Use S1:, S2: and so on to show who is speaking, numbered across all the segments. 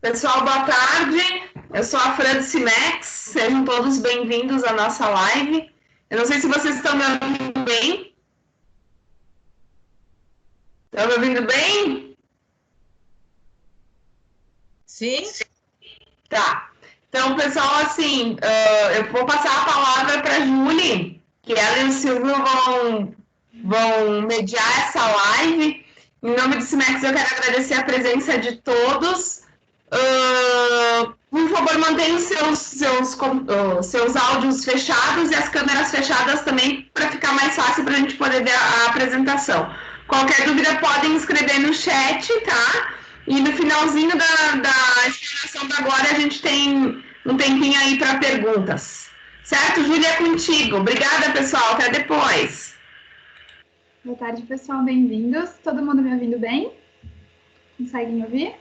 S1: Pessoal, boa tarde. Eu sou a Fran do Cimex. Sejam todos bem-vindos à nossa live. Eu não sei se vocês estão me ouvindo bem. Estão me ouvindo bem?
S2: Sim.
S1: Tá. Então, pessoal, assim, eu vou passar a palavra para a Júlia, que ela e o Silvio vão mediar essa live. Em nome do Cimex, eu quero agradecer a presença de todos. Por favor, mantenha os seus áudios fechados e as câmeras fechadas também, para ficar mais fácil para a gente poder ver a apresentação. Qualquer dúvida, podem escrever no chat, tá? E no finalzinho da explicação da Glória, a gente tem um tempinho aí para perguntas. Certo, Júlia, é contigo. Obrigada, pessoal. Até depois.
S3: Boa tarde, pessoal. Bem-vindos. Todo mundo me ouvindo bem? Conseguem me ouvir?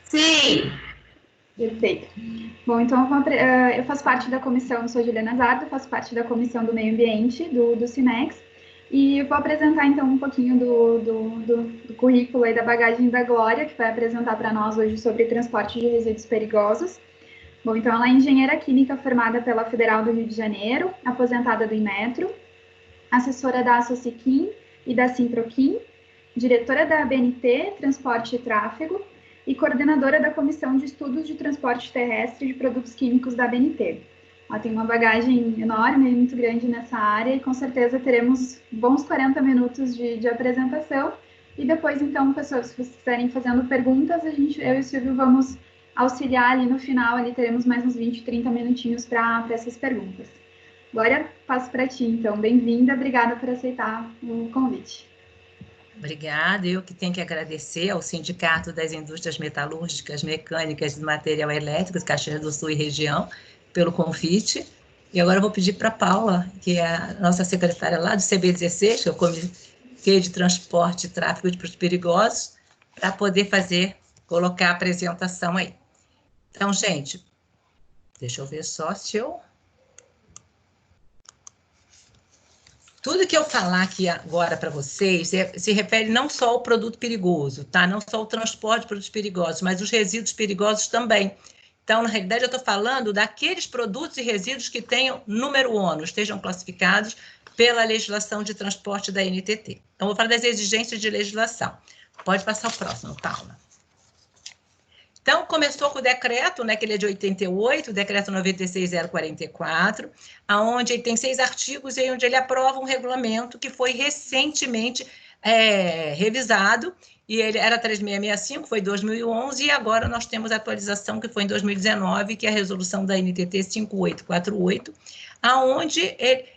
S1: Sim.
S3: Perfeito. Bom, então eu faço parte da comissão, sou Juliana Zardo, faço parte da comissão do meio ambiente do Cimex, e eu vou apresentar então um pouquinho do currículo e da bagagem da Glória, que vai apresentar para nós hoje sobre transporte de resíduos perigosos. Bom, então ela é engenheira química formada pela Federal do Rio de Janeiro, aposentada do Inmetro, assessora da Associquim e da Sintroquim, diretora da BNT, Transporte e Tráfego, e coordenadora da Comissão de Estudos de Transporte Terrestre de Produtos Químicos da BNT. Ela tem uma bagagem enorme, muito grande nessa área, e com certeza teremos bons 40 minutos de apresentação, e depois, então, pessoas, se vocês quiserem fazendo perguntas, eu e o Silvio vamos auxiliar ali no final, ali teremos mais uns 20, 30 minutinhos para essas perguntas. Glória, passo para ti, então. Bem-vinda, obrigada por aceitar o convite.
S2: Obrigada, eu que tenho que agradecer ao Sindicato das Indústrias Metalúrgicas, Mecânicas e Material Elétrico, Caxias do Sul e região, pelo convite. E agora eu vou pedir para a Paula, que é a nossa secretária lá do CB16, que é o Comitê de Transporte e Tráfego de Produtos Perigosos, para poder colocar a apresentação aí. Então, gente, deixa eu ver só se eu... Tudo que eu falar aqui agora para vocês se refere não só ao produto perigoso, tá? Não só ao transporte de produtos perigosos, mas os resíduos perigosos também. Então, na realidade, eu estou falando daqueles produtos e resíduos que tenham número ONU, estejam classificados pela legislação de transporte da NTT. Então, vou falar das exigências de legislação. Pode passar o próximo, Paula. Então, começou com o decreto, né, que ele é de 88, o decreto 96.044, onde ele tem 6 artigos e onde ele aprova um regulamento que foi recentemente revisado, e ele era 3665, foi em 2011, e agora nós temos a atualização que foi em 2019, que é a resolução da NTT 5848, aonde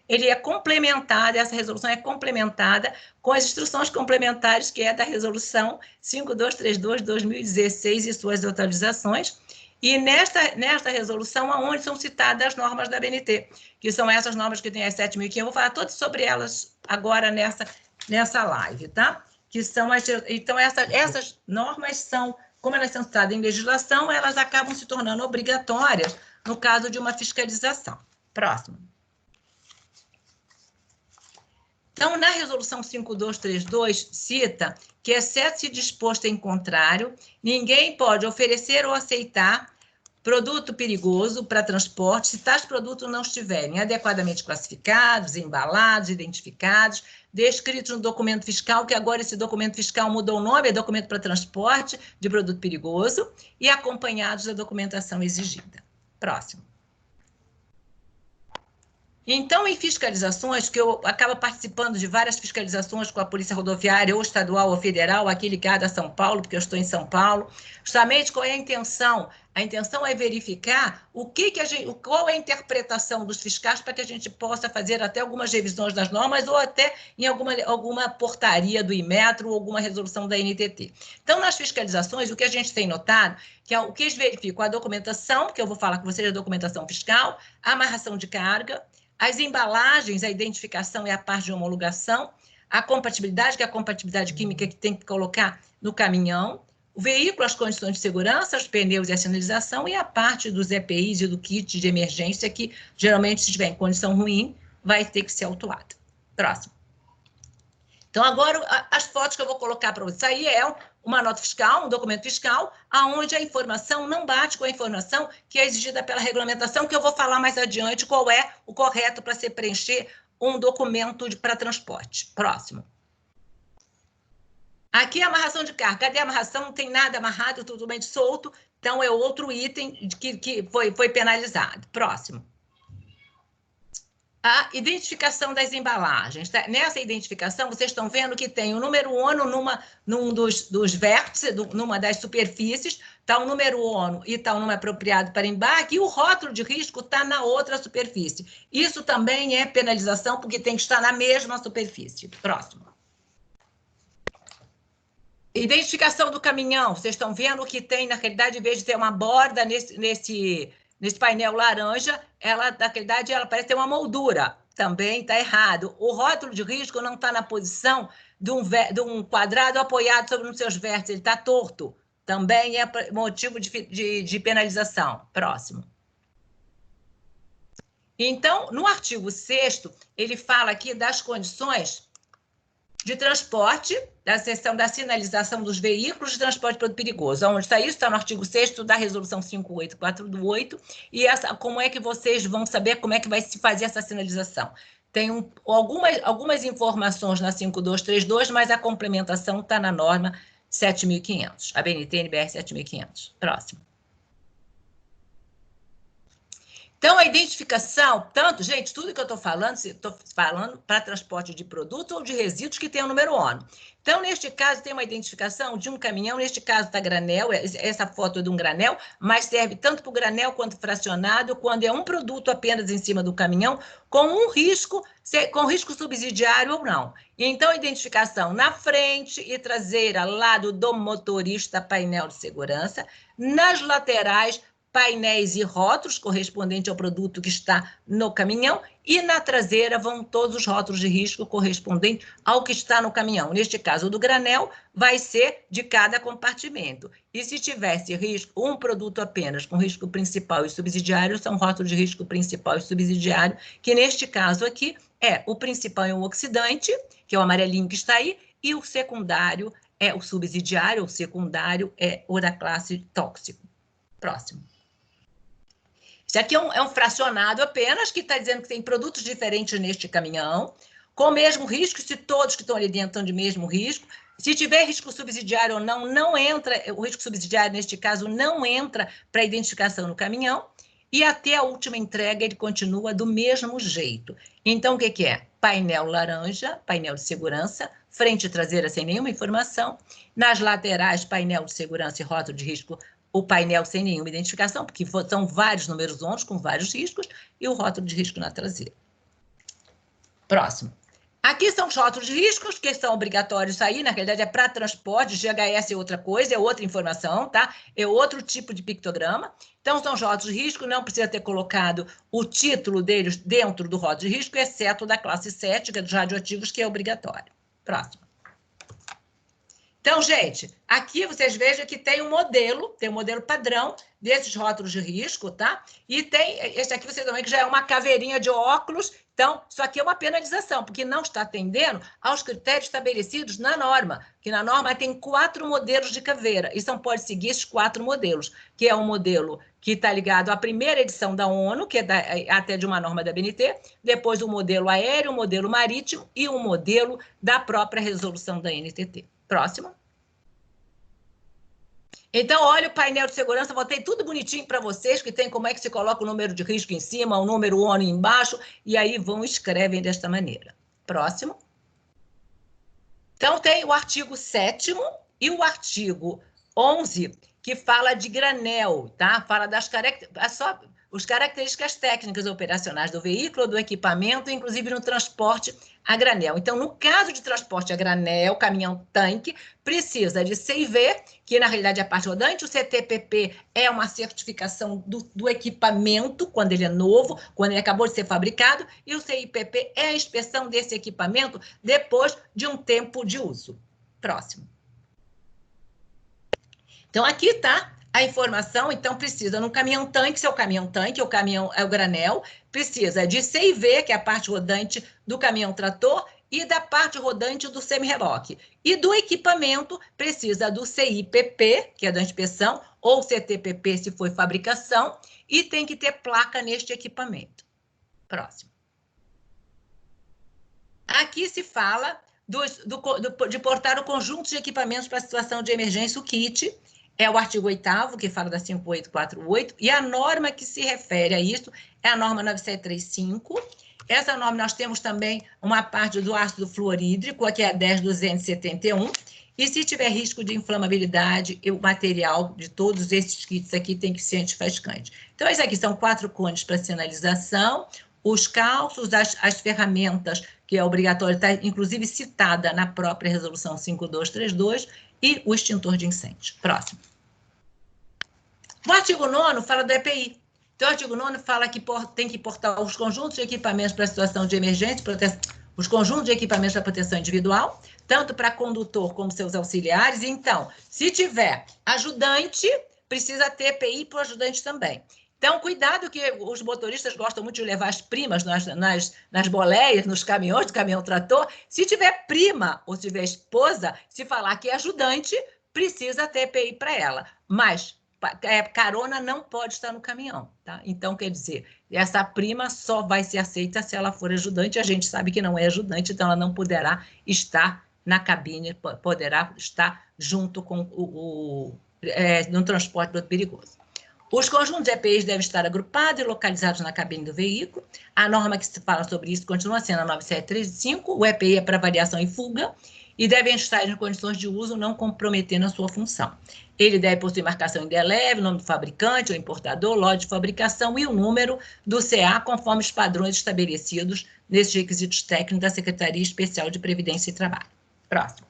S2: ele é complementado, essa resolução é complementada com as instruções complementares, que é da resolução 5232/2016 e suas atualizações, e nesta resolução, onde são citadas as normas da BNT, que são essas normas que tem as 7.500, eu vou falar todas sobre elas agora nessa live, tá? Que são então, essas normas são, como elas são citadas em legislação, elas acabam se tornando obrigatórias no caso de uma fiscalização. Próximo. Então, na resolução 5232, cita que, exceto se disposto em contrário, ninguém pode oferecer ou aceitar produto perigoso para transporte se tais produtos não estiverem adequadamente classificados, embalados, identificados, descritos no documento fiscal, que agora esse documento fiscal mudou o nome, é documento para transporte de produto perigoso, e acompanhados da documentação exigida. Próximo. Então, em fiscalizações, que eu acabo participando de várias fiscalizações com a Polícia Rodoviária, ou estadual ou federal, aqui ligada a São Paulo, porque eu estou em São Paulo, justamente qual é a intenção? A intenção é verificar qual é a interpretação dos fiscais para que a gente possa fazer até algumas revisões das normas ou até em alguma portaria do Inmetro ou alguma resolução da NTT. Então, nas fiscalizações, o que a gente tem notado, que é o que eles verificam, a documentação, que eu vou falar com vocês, a documentação fiscal, a amarração de carga, as embalagens, a identificação e a parte de homologação, a compatibilidade, que é a compatibilidade química que tem que colocar no caminhão, o veículo, as condições de segurança, os pneus e a sinalização, e a parte dos EPIs e do kit de emergência, que geralmente, se estiver em condição ruim, vai ter que ser autuado. Próximo. Então, agora, as fotos que eu vou colocar para vocês, isso aí é uma nota fiscal, um documento fiscal, aonde a informação não bate com a informação que é exigida pela regulamentação, que eu vou falar mais adiante qual é o correto para se preencher um documento para transporte. Próximo. Aqui é a amarração de carga. Cadê a amarração? Não tem nada amarrado, tudo bem solto. Então, é outro item que foi penalizado. Próximo. A identificação das embalagens. Nessa identificação, vocês estão vendo que tem o número ONU num dos vértices, numa das superfícies, está o número ONU e está o número apropriado para embarque, e o rótulo de risco está na outra superfície. Isso também é penalização, porque tem que estar na mesma superfície. Próximo. Identificação do caminhão. Vocês estão vendo que tem, na realidade, em vez de ter uma borda nesse painel laranja, ela, na realidade, ela parece ter uma moldura. Também está errado. O rótulo de risco não está na posição de um quadrado apoiado sobre um dos seus vértices, ele está torto. Também é motivo de penalização. Próximo. Então, no artigo 6º, ele fala aqui das condições de transporte, da seção da sinalização dos veículos de transporte de produto perigoso. Onde está isso? Está no artigo 6º da Resolução 5848, e como é que vocês vão saber como é que vai se fazer essa sinalização? Tem algumas informações na 5232, mas a complementação está na norma 7.500, a BNT-NBR 7.500. Próximo. Então, a identificação, gente, tudo que eu estou falando para transporte de produtos ou de resíduos que tem o número ONU. Então, neste caso, tem uma identificação de um caminhão, neste caso está granel, essa foto é de um granel, mas serve tanto para o granel quanto fracionado, quando é um produto apenas em cima do caminhão, com risco subsidiário ou não. Então, a identificação na frente e traseira, lado do motorista, painel de segurança, nas laterais, painéis e rótulos correspondentes ao produto que está no caminhão, e na traseira vão todos os rótulos de risco correspondentes ao que está no caminhão. Neste caso, o do granel vai ser de cada compartimento. E se tivesse risco, um produto apenas com risco principal e subsidiário, são rótulos de risco principal e subsidiário, que neste caso aqui o principal é o oxidante, que é o amarelinho que está aí, e o secundário é o subsidiário, o secundário é o da classe tóxico. Próximo. Isso aqui é um fracionado apenas, que está dizendo que tem produtos diferentes neste caminhão, com o mesmo risco, se todos que estão ali dentro estão de mesmo risco. Se tiver risco subsidiário ou não, não entra, o risco subsidiário, neste caso, não entra para identificação no caminhão, e até a última entrega ele continua do mesmo jeito. Então, o que é? Painel laranja, painel de segurança, frente e traseira sem nenhuma informação, nas laterais, painel de segurança e rótulo de risco, o painel sem nenhuma identificação, porque são vários números ONU com vários riscos, e o rótulo de risco na traseira. Próximo. Aqui são os rótulos de riscos, que são obrigatórios aí, na realidade é para transporte, GHS é outra coisa, é outra informação, tá? É outro tipo de pictograma. Então, são os rótulos de risco, não precisa ter colocado o título deles dentro do rótulo de risco, exceto da classe 7, que é dos radioativos, que é obrigatório. Próximo. Então, gente, aqui vocês vejam que tem um modelo padrão desses rótulos de risco, tá? E tem, esse aqui vocês vão ver que já é uma caveirinha de óculos. Então, isso aqui é uma penalização, porque não está atendendo aos critérios estabelecidos na norma, que na norma tem 4 modelos de caveira, e só pode seguir esses 4 modelos, que é um modelo que está ligado à primeira edição da ONU, que é até de uma norma da BNT, depois o modelo aéreo, o modelo marítimo e o modelo da própria resolução da NTT. Próximo. Então, olha o painel de segurança, botei tudo bonitinho para vocês, que tem como é que se coloca o número de risco em cima, o número ONU embaixo, e aí escrevem desta maneira. Próximo. Então, tem o artigo 7º e o artigo 11, que fala de granel, tá? Fala das características técnicas operacionais do veículo, do equipamento, inclusive no transporte a granel. Então, no caso de transporte a granel, caminhão-tanque, precisa de CIV, que na realidade é a parte rodante, o CTPP é uma certificação do equipamento, quando ele é novo, quando ele acabou de ser fabricado, e o CIPP é a inspeção desse equipamento depois de um tempo de uso. Próximo. Então, aqui está a informação, então precisa no caminhão-tanque, se é o caminhão-tanque, é o granel, precisa de CIV, que é a parte rodante do caminhão-trator, e da parte rodante do semi-reboque. E do equipamento, precisa do CIPP, que é da inspeção, ou CTPP, se for fabricação, e tem que ter placa neste equipamento. Próximo. Aqui se fala de portar o conjunto de equipamentos para a situação de emergência, o kit, é o artigo 8º, que fala da 5848, e a norma que se refere a isso é a norma 9735. Essa norma nós temos também uma parte do ácido fluorídrico, aqui é a 10271, e se tiver risco de inflamabilidade, o material de todos esses kits aqui tem que ser antifascante. Então, esses aqui são 4 cones para sinalização, os calços, as ferramentas, que é obrigatório, está inclusive citada na própria resolução 5232, e o extintor de incêndio. Próximo. O artigo 9º fala do EPI. Então, o artigo 9º fala que tem que portar os conjuntos de equipamentos para situação de emergência, os conjuntos de equipamentos para proteção individual, tanto para condutor como seus auxiliares. Então, se tiver ajudante, precisa ter EPI para o ajudante também. Então, cuidado que os motoristas gostam muito de levar as primas nas boleias, nos caminhões, do caminhão-trator. Se tiver prima ou se tiver esposa, se falar que é ajudante, precisa ter EPI para ela. Mas carona não pode estar no caminhão, tá? Então, quer dizer, essa prima só vai ser aceita se ela for ajudante. A gente sabe que não é ajudante, então ela não poderá estar na cabine, poderá estar junto com no transporte perigoso. Os conjuntos de EPIs devem estar agrupados e localizados na cabine do veículo. A norma que se fala sobre isso continua sendo a 9735. O EPI é para variação e fuga e devem estar em condições de uso, não comprometendo a sua função. Ele deve possuir marcação indelével, nome do fabricante ou importador, lote de fabricação e o número do CA, conforme os padrões estabelecidos nesses requisitos técnicos da Secretaria Especial de Previdência e Trabalho. Próximo.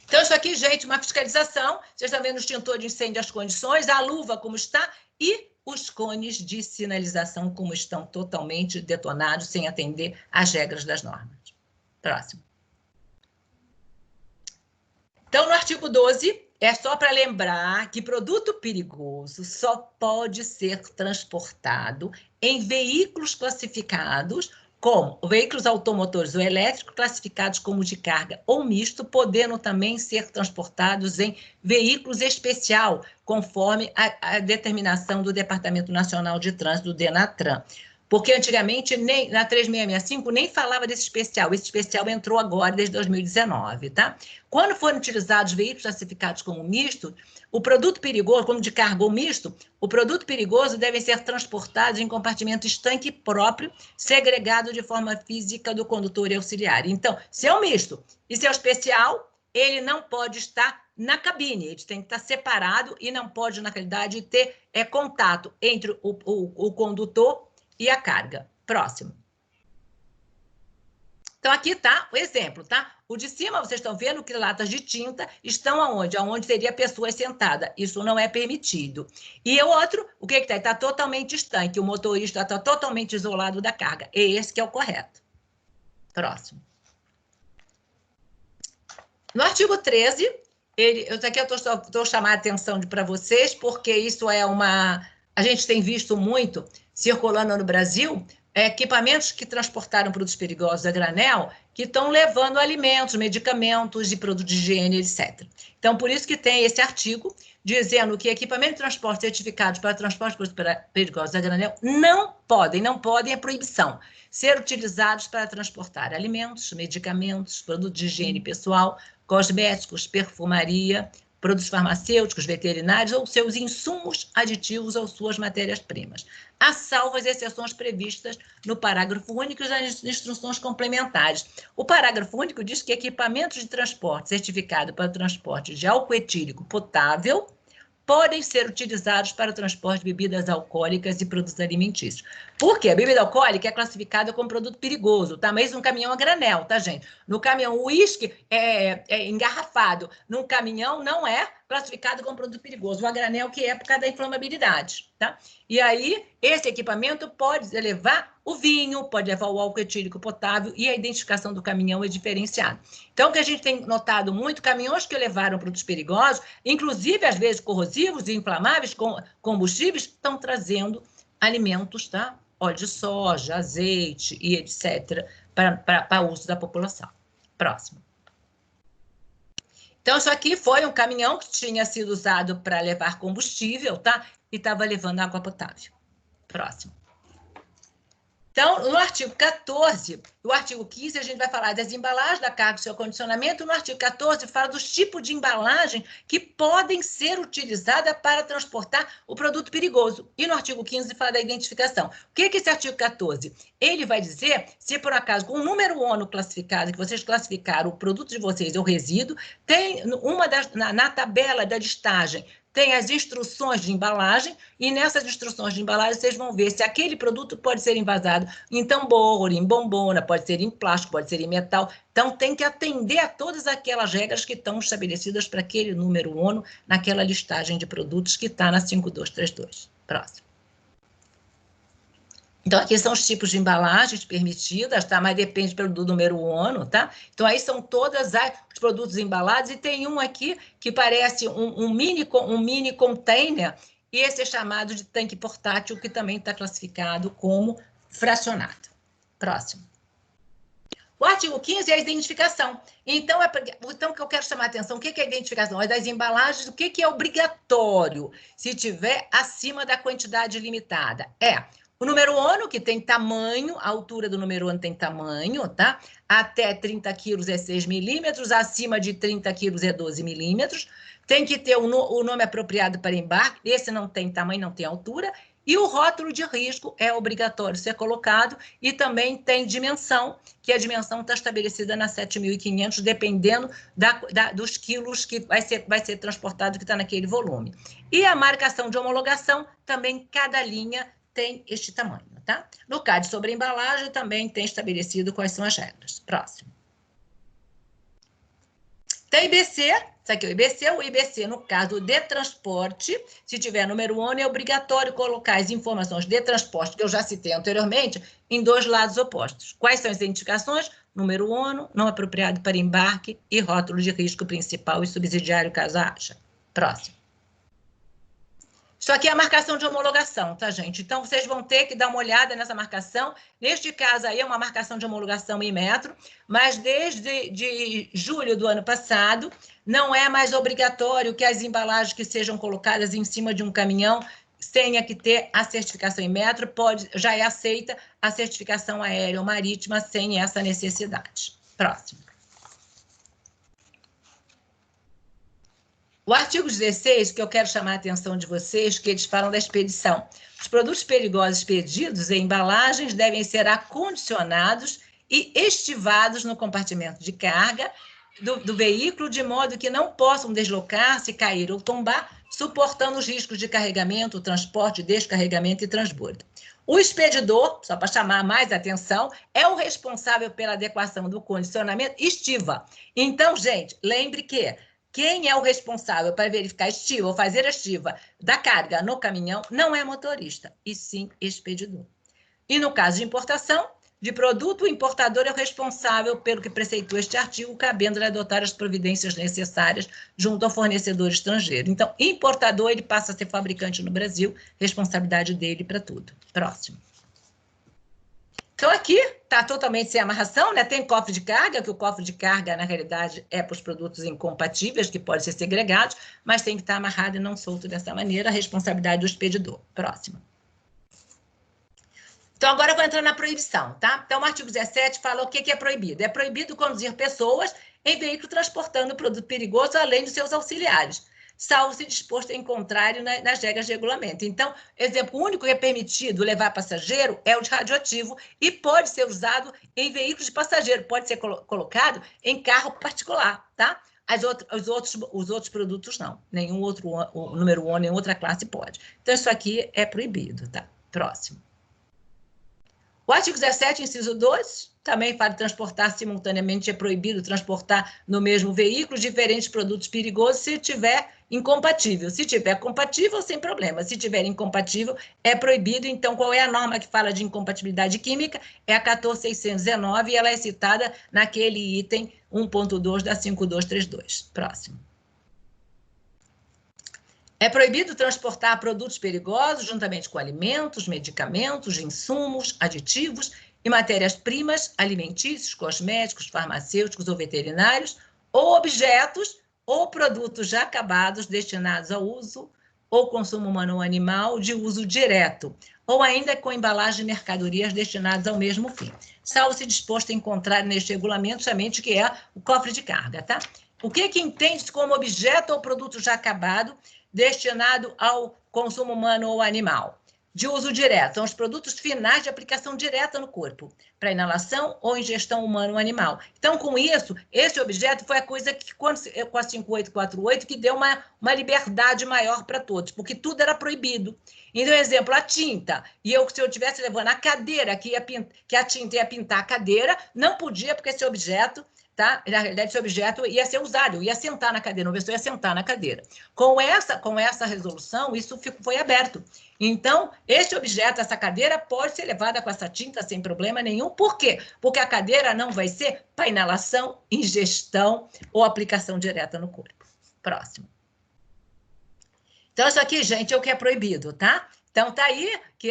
S2: Então, isso aqui, gente, uma fiscalização. Vocês estão vendo o extintor de incêndio, as condições, a luva como está e os cones de sinalização como estão totalmente detonados, sem atender às regras das normas. Próximo. Então, no artigo 12, é só para lembrar que produto perigoso só pode ser transportado em veículos classificados como veículos automotores ou elétricos classificados como de carga ou misto, podendo também ser transportados em veículos especial, conforme a determinação do Departamento Nacional de Trânsito, do DENATRAN. Porque antigamente, na 3665, nem falava desse especial. Esse especial entrou agora, desde 2019, tá? Quando forem utilizados veículos classificados como misto, o produto perigoso, como de carga ou misto, o produto perigoso deve ser transportado em compartimento estanque próprio, segregado de forma física do condutor e auxiliar. Então, se é um misto e se é um especial, ele não pode estar na cabine, ele tem que estar separado e não pode, na realidade, ter contato entre o condutor e a carga. Próximo. Então, aqui está o exemplo, tá? O de cima, vocês estão vendo que latas de tinta estão aonde? Aonde teria pessoas sentadas. Isso não é permitido. E o outro, o que está? Está totalmente estanque. O motorista está totalmente isolado da carga. É esse que é o correto. Próximo. No artigo 13, isso aqui eu estou chamando a atenção para vocês, porque isso é uma... A gente tem visto muito circulando no Brasil, equipamentos que transportaram produtos perigosos a granel, que estão levando alimentos, medicamentos e produtos de higiene, etc. Então, por isso que tem esse artigo dizendo que equipamentos de transporte certificados para transporte de produtos perigosos a granel não podem, é proibição, ser utilizados para transportar alimentos, medicamentos, produtos de higiene pessoal, cosméticos, perfumaria, produtos farmacêuticos, veterinários ou seus insumos aditivos ou suas matérias-primas, a salvo as exceções previstas no parágrafo único e nas instruções complementares. O parágrafo único diz que equipamentos de transporte certificado para o transporte de álcool etílico potável podem ser utilizados para o transporte de bebidas alcoólicas e produtos alimentícios. Por quê? A bebida alcoólica é classificada como produto perigoso, tá? Mas um caminhão a granel, tá, gente? No caminhão, o uísque é engarrafado. Num caminhão, não é classificado como produto perigoso. O a granel, que é por causa da inflamabilidade, tá? E aí, esse equipamento pode levar o vinho, pode levar o álcool etílico potável e a identificação do caminhão é diferenciada. Então, o que a gente tem notado muito, caminhões que levaram produtos perigosos, inclusive, às vezes, corrosivos e inflamáveis, combustíveis, estão trazendo alimentos, tá? Óleo de soja, azeite e etc., para uso da população. Próximo. Então, isso aqui foi um caminhão que tinha sido usado para levar combustível, tá? E estava levando água potável. Próximo. Então, no artigo 14, o artigo 15, a gente vai falar das embalagens, da carga e seu acondicionamento. No artigo 14, fala dos tipos de embalagem que podem ser utilizadas para transportar o produto perigoso. E no artigo 15, fala da identificação. O que é esse artigo 14? Ele vai dizer, se por acaso, com o número ONU classificado, que vocês classificaram o produto de vocês, é o resíduo, tem na tabela da listagem, tem as instruções de embalagem, e nessas instruções de embalagem vocês vão ver se aquele produto pode ser envasado em tambor, em bombona, pode ser em plástico, pode ser em metal. Então, tem que atender a todas aquelas regras que estão estabelecidas para aquele número ONU, naquela listagem de produtos que está na 5232. Próximo. Então, aqui são os tipos de embalagens permitidas, tá? Mas depende do número ONU, tá? Então, aí são todos os produtos embalados, e tem um aqui que parece um mini container, e esse é chamado de tanque portátil, que também está classificado como fracionado. Próximo. O artigo 15 é a identificação. Então, que eu quero chamar a atenção, o que é a identificação? É das embalagens, o que é obrigatório, se tiver acima da quantidade limitada. O número ONU, que tem tamanho, a altura do número ONU tem tamanho, tá? Até 30 quilos é 6 milímetros, acima de 30 quilos é 12 milímetros. Tem que ter o nome apropriado para embarque, esse não tem tamanho, não tem altura. E o rótulo de risco é obrigatório ser colocado, e também tem dimensão, que a dimensão está estabelecida na 7.500, dependendo dos quilos que vai ser transportado, que está naquele volume. E a marcação de homologação, também cada linha tem este tamanho, tá? No CAD sobre embalagem, também tem estabelecido quais são as regras. Próximo. Tem IBC, isso aqui é o IBC, no caso de transporte, se tiver número ONU, é obrigatório colocar as informações de transporte, que eu já citei anteriormente, em dois lados opostos. Quais são as identificações? Número ONU, não apropriado para embarque, e rótulo de risco principal e subsidiário, caso haja. Próximo. Isso aqui é a marcação de homologação, tá, gente? Então, vocês vão ter que dar uma olhada nessa marcação. Neste caso aí, é uma marcação de homologação em metro, mas desde julho do ano passado, não é mais obrigatório que as embalagens que sejam colocadas em cima de um caminhão tenha que ter a certificação em metro, já é aceita a certificação aérea ou marítima sem essa necessidade. Próximo. O artigo 16, que eu quero chamar a atenção de vocês, que eles falam da expedição. Os produtos perigosos expedidos em embalagens devem ser acondicionados e estivados no compartimento de carga do veículo, de modo que não possam deslocar-se, cair ou tombar, suportando os riscos de carregamento, transporte, descarregamento e transbordo. O expedidor, só para chamar mais atenção, é o responsável pela adequação do condicionamento e estiva. Então, gente, lembre que quem é o responsável para verificar a estiva ou fazer a estiva da carga no caminhão não é motorista, e sim expedidor. E no caso de importação de produto, o importador é o responsável pelo que preceitua este artigo, cabendo-lhe adotar as providências necessárias junto ao fornecedor estrangeiro. Então, importador, ele passa a ser fabricante no Brasil, responsabilidade dele para tudo. Próximo. Então, aqui está totalmente sem amarração, né? Tem cofre de carga, que o cofre de carga, na realidade, é para os produtos incompatíveis, que podem ser segregados, mas tem que estar amarrado e não solto dessa maneira, a responsabilidade do expedidor. Próximo. Então, agora eu vou entrar na proibição, tá? Então, o artigo 17 fala o que é proibido. É proibido conduzir pessoas em veículo transportando produto perigoso, além dos seus auxiliares, salvo se disposto em contrário nas regras de regulamento. Então, exemplo, o único que é permitido levar passageiro é o de radioativo e pode ser usado em veículos de passageiro, pode ser colocado em carro particular, tá? Os outros produtos não, nenhum outro o número ONU, nenhuma outra classe pode. Então, isso aqui é proibido, tá? Próximo. O artigo 17, inciso 2, também fala de transportar simultaneamente, é proibido transportar no mesmo veículo diferentes produtos perigosos se tiver incompatível. Se tiver compatível, sem problema. Se tiver incompatível, é proibido. Então, qual é a norma que fala de incompatibilidade química? É a 14.619 e ela é citada naquele item 1.2 da 5232. Próximo. É proibido transportar produtos perigosos juntamente com alimentos, medicamentos, insumos, aditivos e matérias-primas alimentícios, cosméticos, farmacêuticos ou veterinários, ou objetos ou produtos já acabados destinados ao uso ou consumo humano ou animal de uso direto, ou ainda com embalagem de mercadorias destinadas ao mesmo fim, salvo se disposto a encontrar neste regulamento somente que é o cofre de carga, tá? O que entende-se como objeto ou produto já acabado destinado ao consumo humano ou animal? De uso direto, são os produtos finais de aplicação direta no corpo, para inalação ou ingestão humana ou animal. Então, com isso, esse objeto foi a coisa que, com a 5848, que deu uma liberdade maior para todos, porque tudo era proibido. Então, exemplo, a tinta. E se eu estivesse levando a cadeira, que a tinta ia pintar a cadeira, não podia, porque esse objeto... Tá? Na realidade, esse objeto ia ser usado, eu ia sentar na cadeira, uma pessoa ia sentar na cadeira. Com essa resolução, isso foi aberto. Então, esse objeto, essa cadeira, pode ser levada com essa tinta sem problema nenhum. Por quê? Porque a cadeira não vai ser para inalação, ingestão ou aplicação direta no corpo. Próximo. Então, isso aqui, gente, é o que é proibido, tá? Então, tá aí, que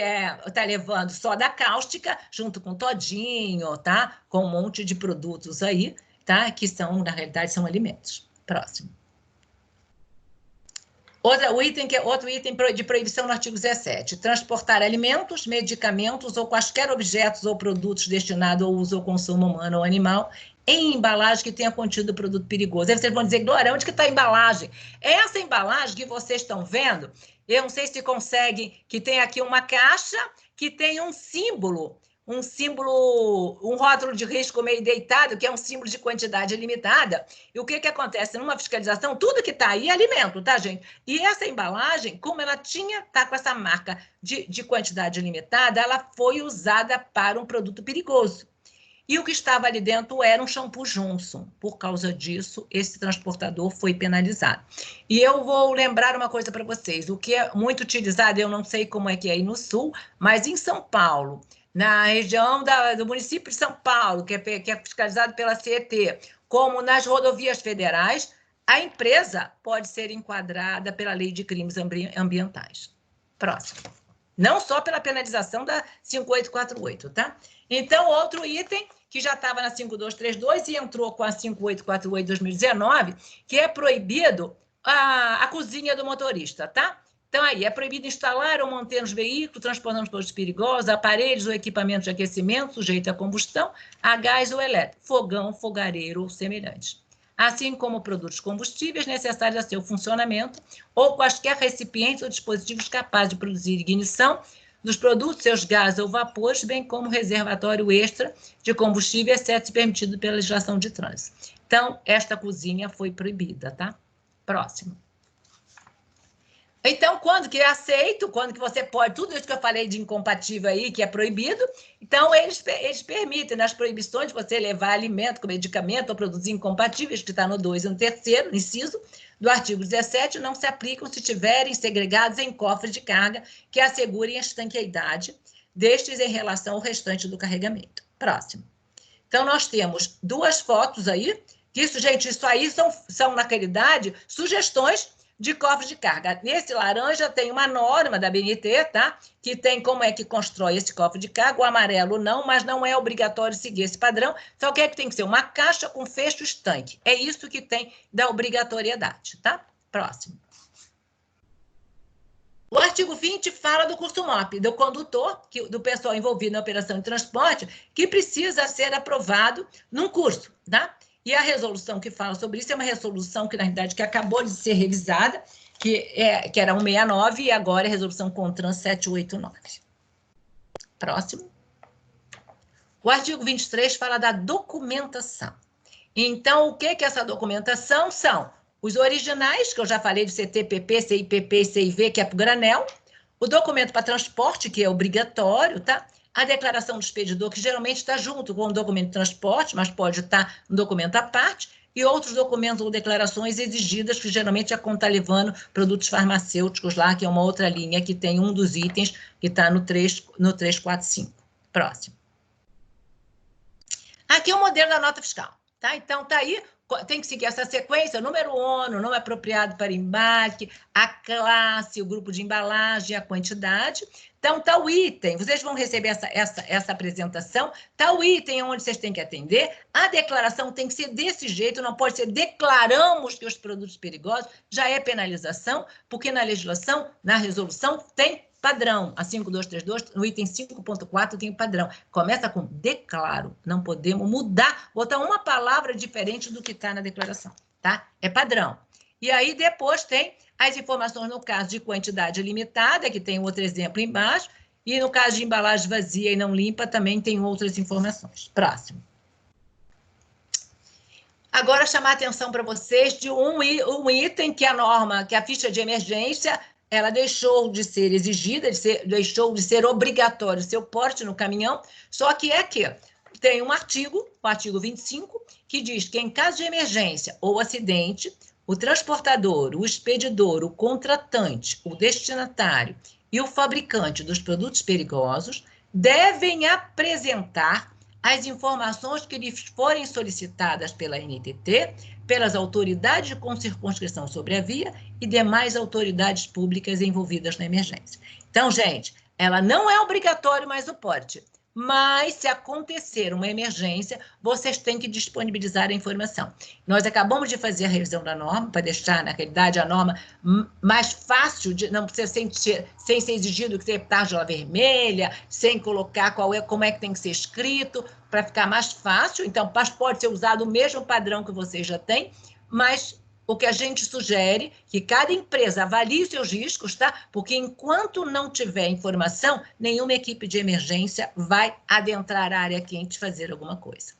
S2: tá levando soda cáustica, junto com todinho, tá? Com um monte de produtos aí, tá? Que são, na realidade, são alimentos. Próximo. Outro item de proibição no artigo 17. Transportar alimentos, medicamentos ou quaisquer objetos ou produtos destinados ao uso ou consumo humano ou animal em embalagem que tenha contido produto perigoso. Aí vocês vão dizer, Glória, onde que está a embalagem? Essa embalagem que vocês estão vendo, eu não sei se conseguem, que tem aqui uma caixa que tem um símbolo, um rótulo de risco meio deitado, que é um símbolo de quantidade limitada. E o que acontece? Numa fiscalização, tudo que está aí é alimento, tá, gente? E essa embalagem, como ela tá com essa marca de quantidade limitada, ela foi usada para um produto perigoso. E o que estava ali dentro era um shampoo Johnson. Por causa disso, esse transportador foi penalizado. E eu vou lembrar uma coisa para vocês. O que é muito utilizado, eu não sei como é que é aí no Sul, mas em São Paulo, na região do município de São Paulo, que é fiscalizado pela CET, como nas rodovias federais, a empresa pode ser enquadrada pela Lei de Crimes Ambientais. Próximo. Não só pela penalização da 5848, tá? Então, outro item que já estava na 5232 e entrou com a 5848 de 2019, que é proibido a cozinha do motorista, tá? Então, aí, é proibido instalar ou manter nos veículos, transportando produtos perigosos, aparelhos ou equipamentos de aquecimento sujeitos à combustão, a gás ou elétrico, fogão, fogareiro ou semelhantes. Assim como produtos combustíveis necessários a seu funcionamento, ou quaisquer recipientes ou dispositivos capazes de produzir ignição dos produtos, seus gases ou vapores, bem como reservatório extra de combustível, exceto se permitido pela legislação de trânsito. Então, esta cozinha foi proibida, tá? Próximo. Então, quando que é aceito, quando que você pode, tudo isso que eu falei de incompatível aí, que é proibido, então eles permitem, nas proibições, você levar alimento, com medicamento ou produtos incompatíveis, que está no 2 e no 3º, inciso, do artigo 17, não se aplicam se estiverem segregados em cofres de carga que assegurem a estanqueidade destes em relação ao restante do carregamento. Próximo. Então, nós temos duas fotos aí, que isso, gente, isso aí são na realidade, sugestões de cofre de carga. Nesse laranja tem uma norma da BNT, tá? Que tem como é que constrói esse cofre de carga. O amarelo não, mas não é obrigatório seguir esse padrão. Só que tem que ser uma caixa com fecho estanque. É isso que tem da obrigatoriedade, tá? Próximo. O artigo 20 fala do curso MOP, do condutor, do pessoal envolvido na operação de transporte, que precisa ser aprovado num curso, tá? E a resolução que fala sobre isso é uma resolução que, na realidade, que acabou de ser revisada, que era 169, e agora é a resolução CONTRAN 789. Próximo. O artigo 23 fala da documentação. Então, o que é essa documentação? São os originais, que eu já falei de CTPP, CIPP e CIV, que é para o granel, o documento para transporte, que é obrigatório, tá? A declaração do expedidor, que geralmente está junto com o documento de transporte, mas pode estar no documento à parte, e outros documentos ou declarações exigidas, que geralmente a conta levando produtos farmacêuticos lá, que é uma outra linha, que tem um dos itens que está no 345. Próximo. Aqui é o modelo da nota fiscal, tá? Então, está aí tem que seguir essa sequência, número ONU, nome apropriado para embarque, a classe, o grupo de embalagem, a quantidade. Então, tal item, vocês vão receber essa apresentação, tal item é onde vocês têm que atender, a declaração tem que ser desse jeito, não pode ser declaramos que os produtos perigosos, já é penalização, porque na legislação, na resolução, tem padrão. A 5232, no item 5.4, tem o padrão. Começa com declaro, não podemos mudar, botar uma palavra diferente do que está na declaração, tá? É padrão. E aí, depois, tem as informações no caso de quantidade limitada, que tem outro exemplo embaixo, e no caso de embalagem vazia e não limpa, também tem outras informações. Próximo. Agora, chamar a atenção para vocês de um item que a norma, que a ficha de emergência, ela deixou de ser exigida, deixou de ser obrigatório o seu porte no caminhão, só que tem um artigo, o artigo 25, que diz que em caso de emergência ou acidente, o transportador, o expedidor, o contratante, o destinatário e o fabricante dos produtos perigosos devem apresentar as informações que lhes forem solicitadas pela NTT, pelas autoridades com circunscrição sobre a via e demais autoridades públicas envolvidas na emergência. Então, gente, ela não é obrigatório mais o porte, mas se acontecer uma emergência, vocês têm que disponibilizar a informação. Nós acabamos de fazer a revisão da norma, para deixar, na realidade, a norma mais fácil, não precisa sem ser exigido que seja tarja vermelha, sem colocar como é que tem que ser escrito, para ficar mais fácil. Então, pode ser usado o mesmo padrão que vocês já têm, mas o que a gente sugere que cada empresa avalie os seus riscos, tá? Porque enquanto não tiver informação, nenhuma equipe de emergência vai adentrar a área quente e fazer alguma coisa.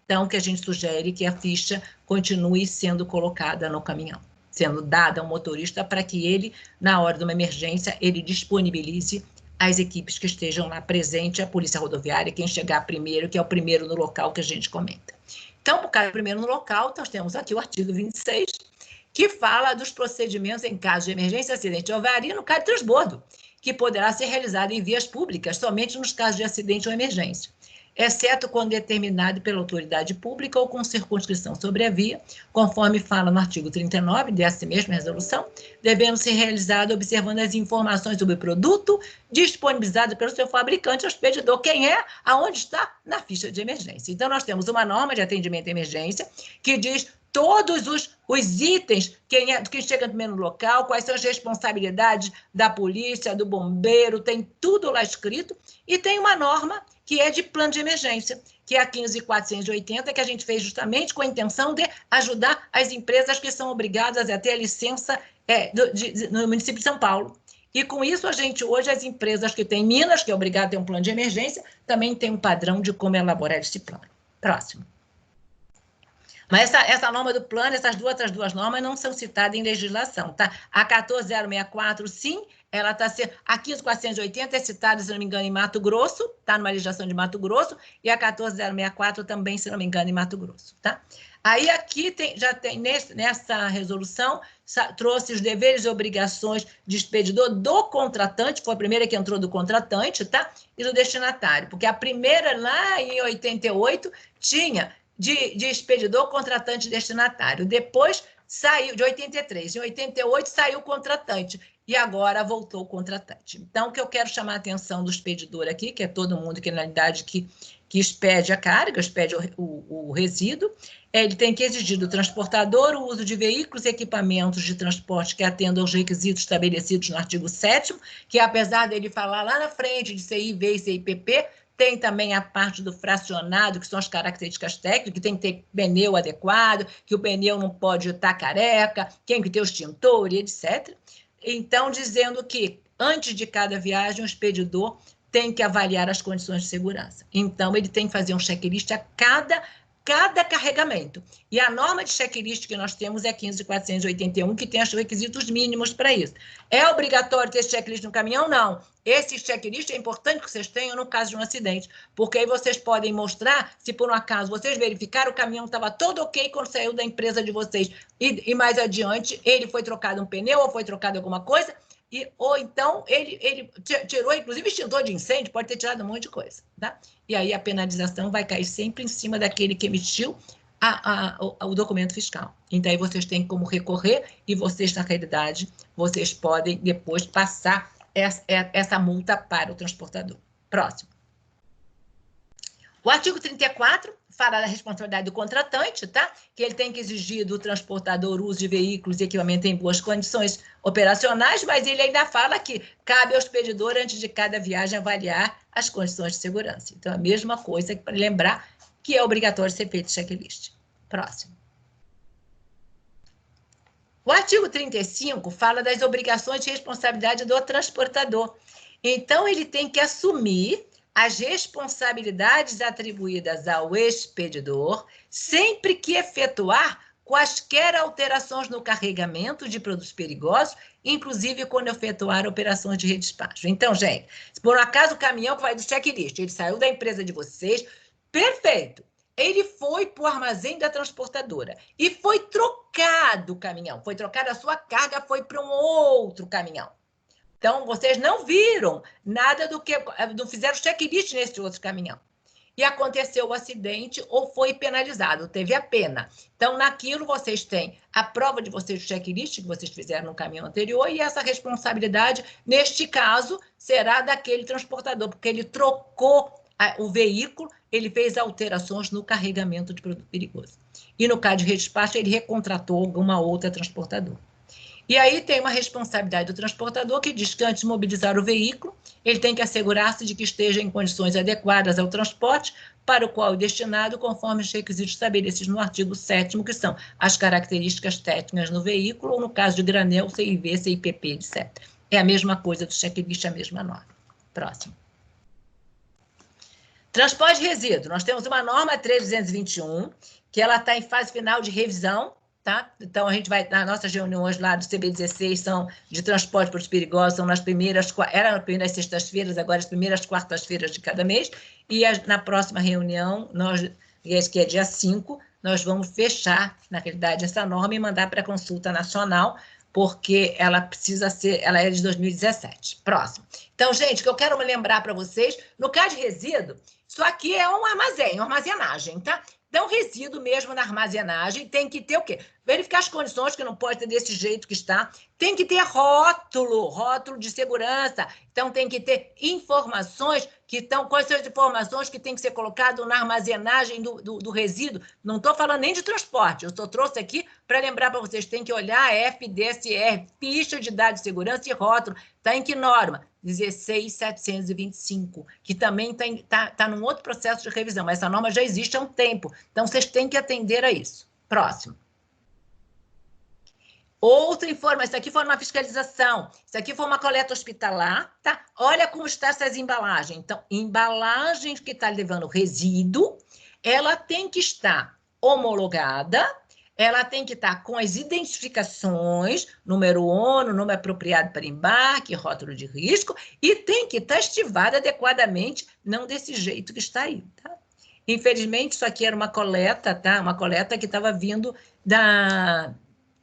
S2: Então, o que a gente sugere é que a ficha continue sendo colocada no caminhão, sendo dada ao motorista para que ele, na hora de uma emergência, ele disponibilize as equipes que estejam lá presentes, a polícia rodoviária, quem chegar primeiro, que é o primeiro no local que a gente comenta. Então, por causa do primeiro no local, nós temos aqui o artigo 26, que fala dos procedimentos em caso de emergência, acidente ou avaria no caso de transbordo, que poderá ser realizado em vias públicas somente nos casos de acidente ou emergência, exceto quando determinado pela autoridade pública ou com circunscrição sobre a via, conforme fala no artigo 39 dessa mesma resolução, devendo ser realizado observando as informações sobre o produto disponibilizado pelo seu fabricante ou expedidor, quem é, aonde está, na ficha de emergência. Então, nós temos uma norma de atendimento à emergência que diz todos os itens, quem chega primeiro no local, quais são as responsabilidades da polícia, do bombeiro, tem tudo lá escrito, e tem uma norma que é de plano de emergência, que é a 15.480, que a gente fez justamente com a intenção de ajudar as empresas que são obrigadas a ter a licença no município de São Paulo. E com isso, a gente, hoje, as empresas que têm Minas, que é obrigada a ter um plano de emergência, também tem um padrão de como elaborar esse plano. Próximo. Mas essa norma do plano, essas outras duas normas não são citadas em legislação, tá? A 14.064, sim, ela está sendo... A 15.480 é citada, se não me engano, em Mato Grosso, está numa legislação de Mato Grosso, e a 14.064 também, se não me engano, em Mato Grosso, tá? Aí aqui já tem, nessa resolução, trouxe os deveres e obrigações de expedidor do contratante, foi a primeira que entrou do contratante, tá? E do destinatário, porque a primeira, lá em 88, tinha... De expedidor, contratante e destinatário. Depois saiu, de 83, em 88 saiu o contratante, e agora voltou o contratante. Então, o que eu quero chamar a atenção do expedidor aqui, que é todo mundo que, na realidade, que expede a carga, expede o resíduo, ele tem que exigir do transportador o uso de veículos e equipamentos de transporte que atendam aos requisitos estabelecidos no artigo 7º, que apesar dele falar lá na frente de CIV e CIPP, tem também a parte do fracionado, que são as características técnicas, que tem que ter pneu adequado, que o pneu não pode estar careca, tem que ter o extintor e etc. Então, dizendo que, antes de cada viagem, o expedidor tem que avaliar as condições de segurança. Então, ele tem que fazer um checklist a cada carregamento. E a norma de checklist que nós temos é 15.481, que tem os requisitos mínimos para isso. É obrigatório ter esse checklist no caminhão? Não. Esse checklist é importante que vocês tenham no caso de um acidente, porque aí vocês podem mostrar se, por um acaso, vocês verificaram o caminhão estava todo ok quando saiu da empresa de vocês, e mais adiante, ele foi trocado um pneu ou foi trocado alguma coisa, ou então ele tirou, inclusive, extintor de incêndio, pode ter tirado um monte de coisa, tá? E aí a penalização vai cair sempre em cima daquele que emitiu o documento fiscal. Então, aí vocês têm como recorrer e vocês, na realidade, vocês podem depois passar essa multa para o transportador. Próximo. O artigo 34 fala da responsabilidade do contratante, tá? Que ele tem que exigir do transportador uso de veículos e equipamento em boas condições operacionais, mas ele ainda fala que cabe ao expedidor, antes de cada viagem, avaliar as condições de segurança. Então, a mesma coisa para lembrar que é obrigatório ser feito checklist. Próximo. O artigo 35 fala das obrigações de responsabilidade do transportador. Então, ele tem que assumir as responsabilidades atribuídas ao expedidor sempre que efetuar quaisquer alterações no carregamento de produtos perigosos, inclusive quando efetuar operações de redespacho. Então, gente, se por um acaso o caminhão que vai do checklist, ele saiu da empresa de vocês, perfeito. Ele foi para o armazém da transportadora e foi trocado o caminhão, foi trocada a sua carga, foi para um outro caminhão. Então, vocês não viram nada do que... Não fizeram checklist nesse outro caminhão. E aconteceu o acidente ou foi penalizado, teve a pena. Então, naquilo vocês têm a prova de vocês, o checklist que vocês fizeram no caminhão anterior, e essa responsabilidade, neste caso, será daquele transportador, porque ele trocou o veículo, ele fez alterações no carregamento de produto perigoso. E no caso de redespacho, ele recontratou alguma outra transportadora. E aí tem uma responsabilidade do transportador que diz que antes de mobilizar o veículo, ele tem que assegurar-se de que esteja em condições adequadas ao transporte para o qual é destinado, conforme os requisitos estabelecidos no artigo 7º, que são as características técnicas no veículo, ou no caso de granel, CIV, CIPP, etc. É a mesma coisa do checklist, a mesma norma. Próximo. Transporte de resíduo. Nós temos uma norma 3.221, que ela está em fase final de revisão, tá? Então, a gente vai, nas nossas reuniões lá do CB16 são de transporte para os perigosos, são nas primeiras, era nas primeiras sextas-feiras, agora as primeiras quartas-feiras de cada mês, e na próxima reunião, que é dia 5, nós vamos fechar, na realidade, essa norma e mandar para a consulta nacional, porque ela precisa ser, ela é de 2017. Próximo. Então, gente, o que eu quero lembrar para vocês, no caso de resíduo, isso aqui é um armazém, uma armazenagem, tá? Então, resíduo mesmo na armazenagem tem que ter o quê? Verificar as condições, que não pode ter desse jeito que está. Tem que ter rótulo de segurança. Então, tem que ter informações que estão... Quais são as informações que tem que ser colocado na armazenagem do resíduo? Não estou falando nem de transporte, eu só trouxe aqui para lembrar para vocês, tem que olhar a FDSR, ficha de dados de segurança e rótulo. Está em que norma? 16.725, que também tá num outro processo de revisão, mas essa norma já existe há um tempo, então vocês têm que atender a isso. Próximo. Outra informação, isso aqui foi uma fiscalização, isso aqui foi uma coleta hospitalar, tá? Olha como estão essas embalagens. Então, embalagem que está levando resíduo, ela tem que estar homologada, ela tem que estar com as identificações, número ONU, número apropriado para embarque, rótulo de risco, e tem que estar estivada adequadamente, não desse jeito que está aí, tá? Infelizmente, isso aqui era uma coleta, tá? Uma coleta que estava vindo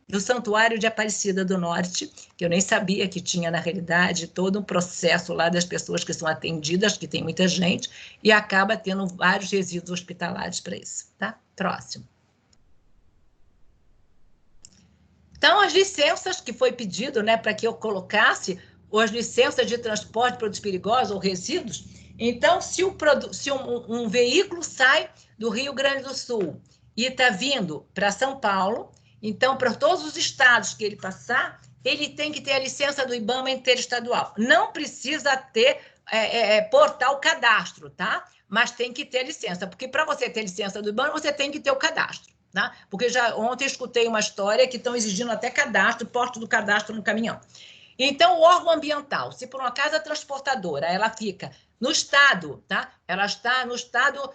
S2: do Santuário de Aparecida do Norte, que eu nem sabia que tinha, na realidade, todo um processo lá das pessoas que são atendidas, que tem muita gente, e acaba tendo vários resíduos hospitalares para isso, tá? Próximo. Então, as licenças que foi pedido, né, para que eu colocasse as licenças de transporte de produtos perigosos ou resíduos, então, se um veículo sai do Rio Grande do Sul e está vindo para São Paulo, então, para todos os estados que ele passar, ele tem que ter a licença do IBAMA interestadual. Não precisa ter portal cadastro, tá? Mas tem que ter licença, porque para você ter licença do IBAMA, você tem que ter o cadastro. Tá? Porque já ontem eu escutei uma história que estão exigindo até cadastro, porte do cadastro no caminhão. Então, o órgão ambiental, se por uma acaso a transportadora, ela fica no estado, tá? Ela está no estado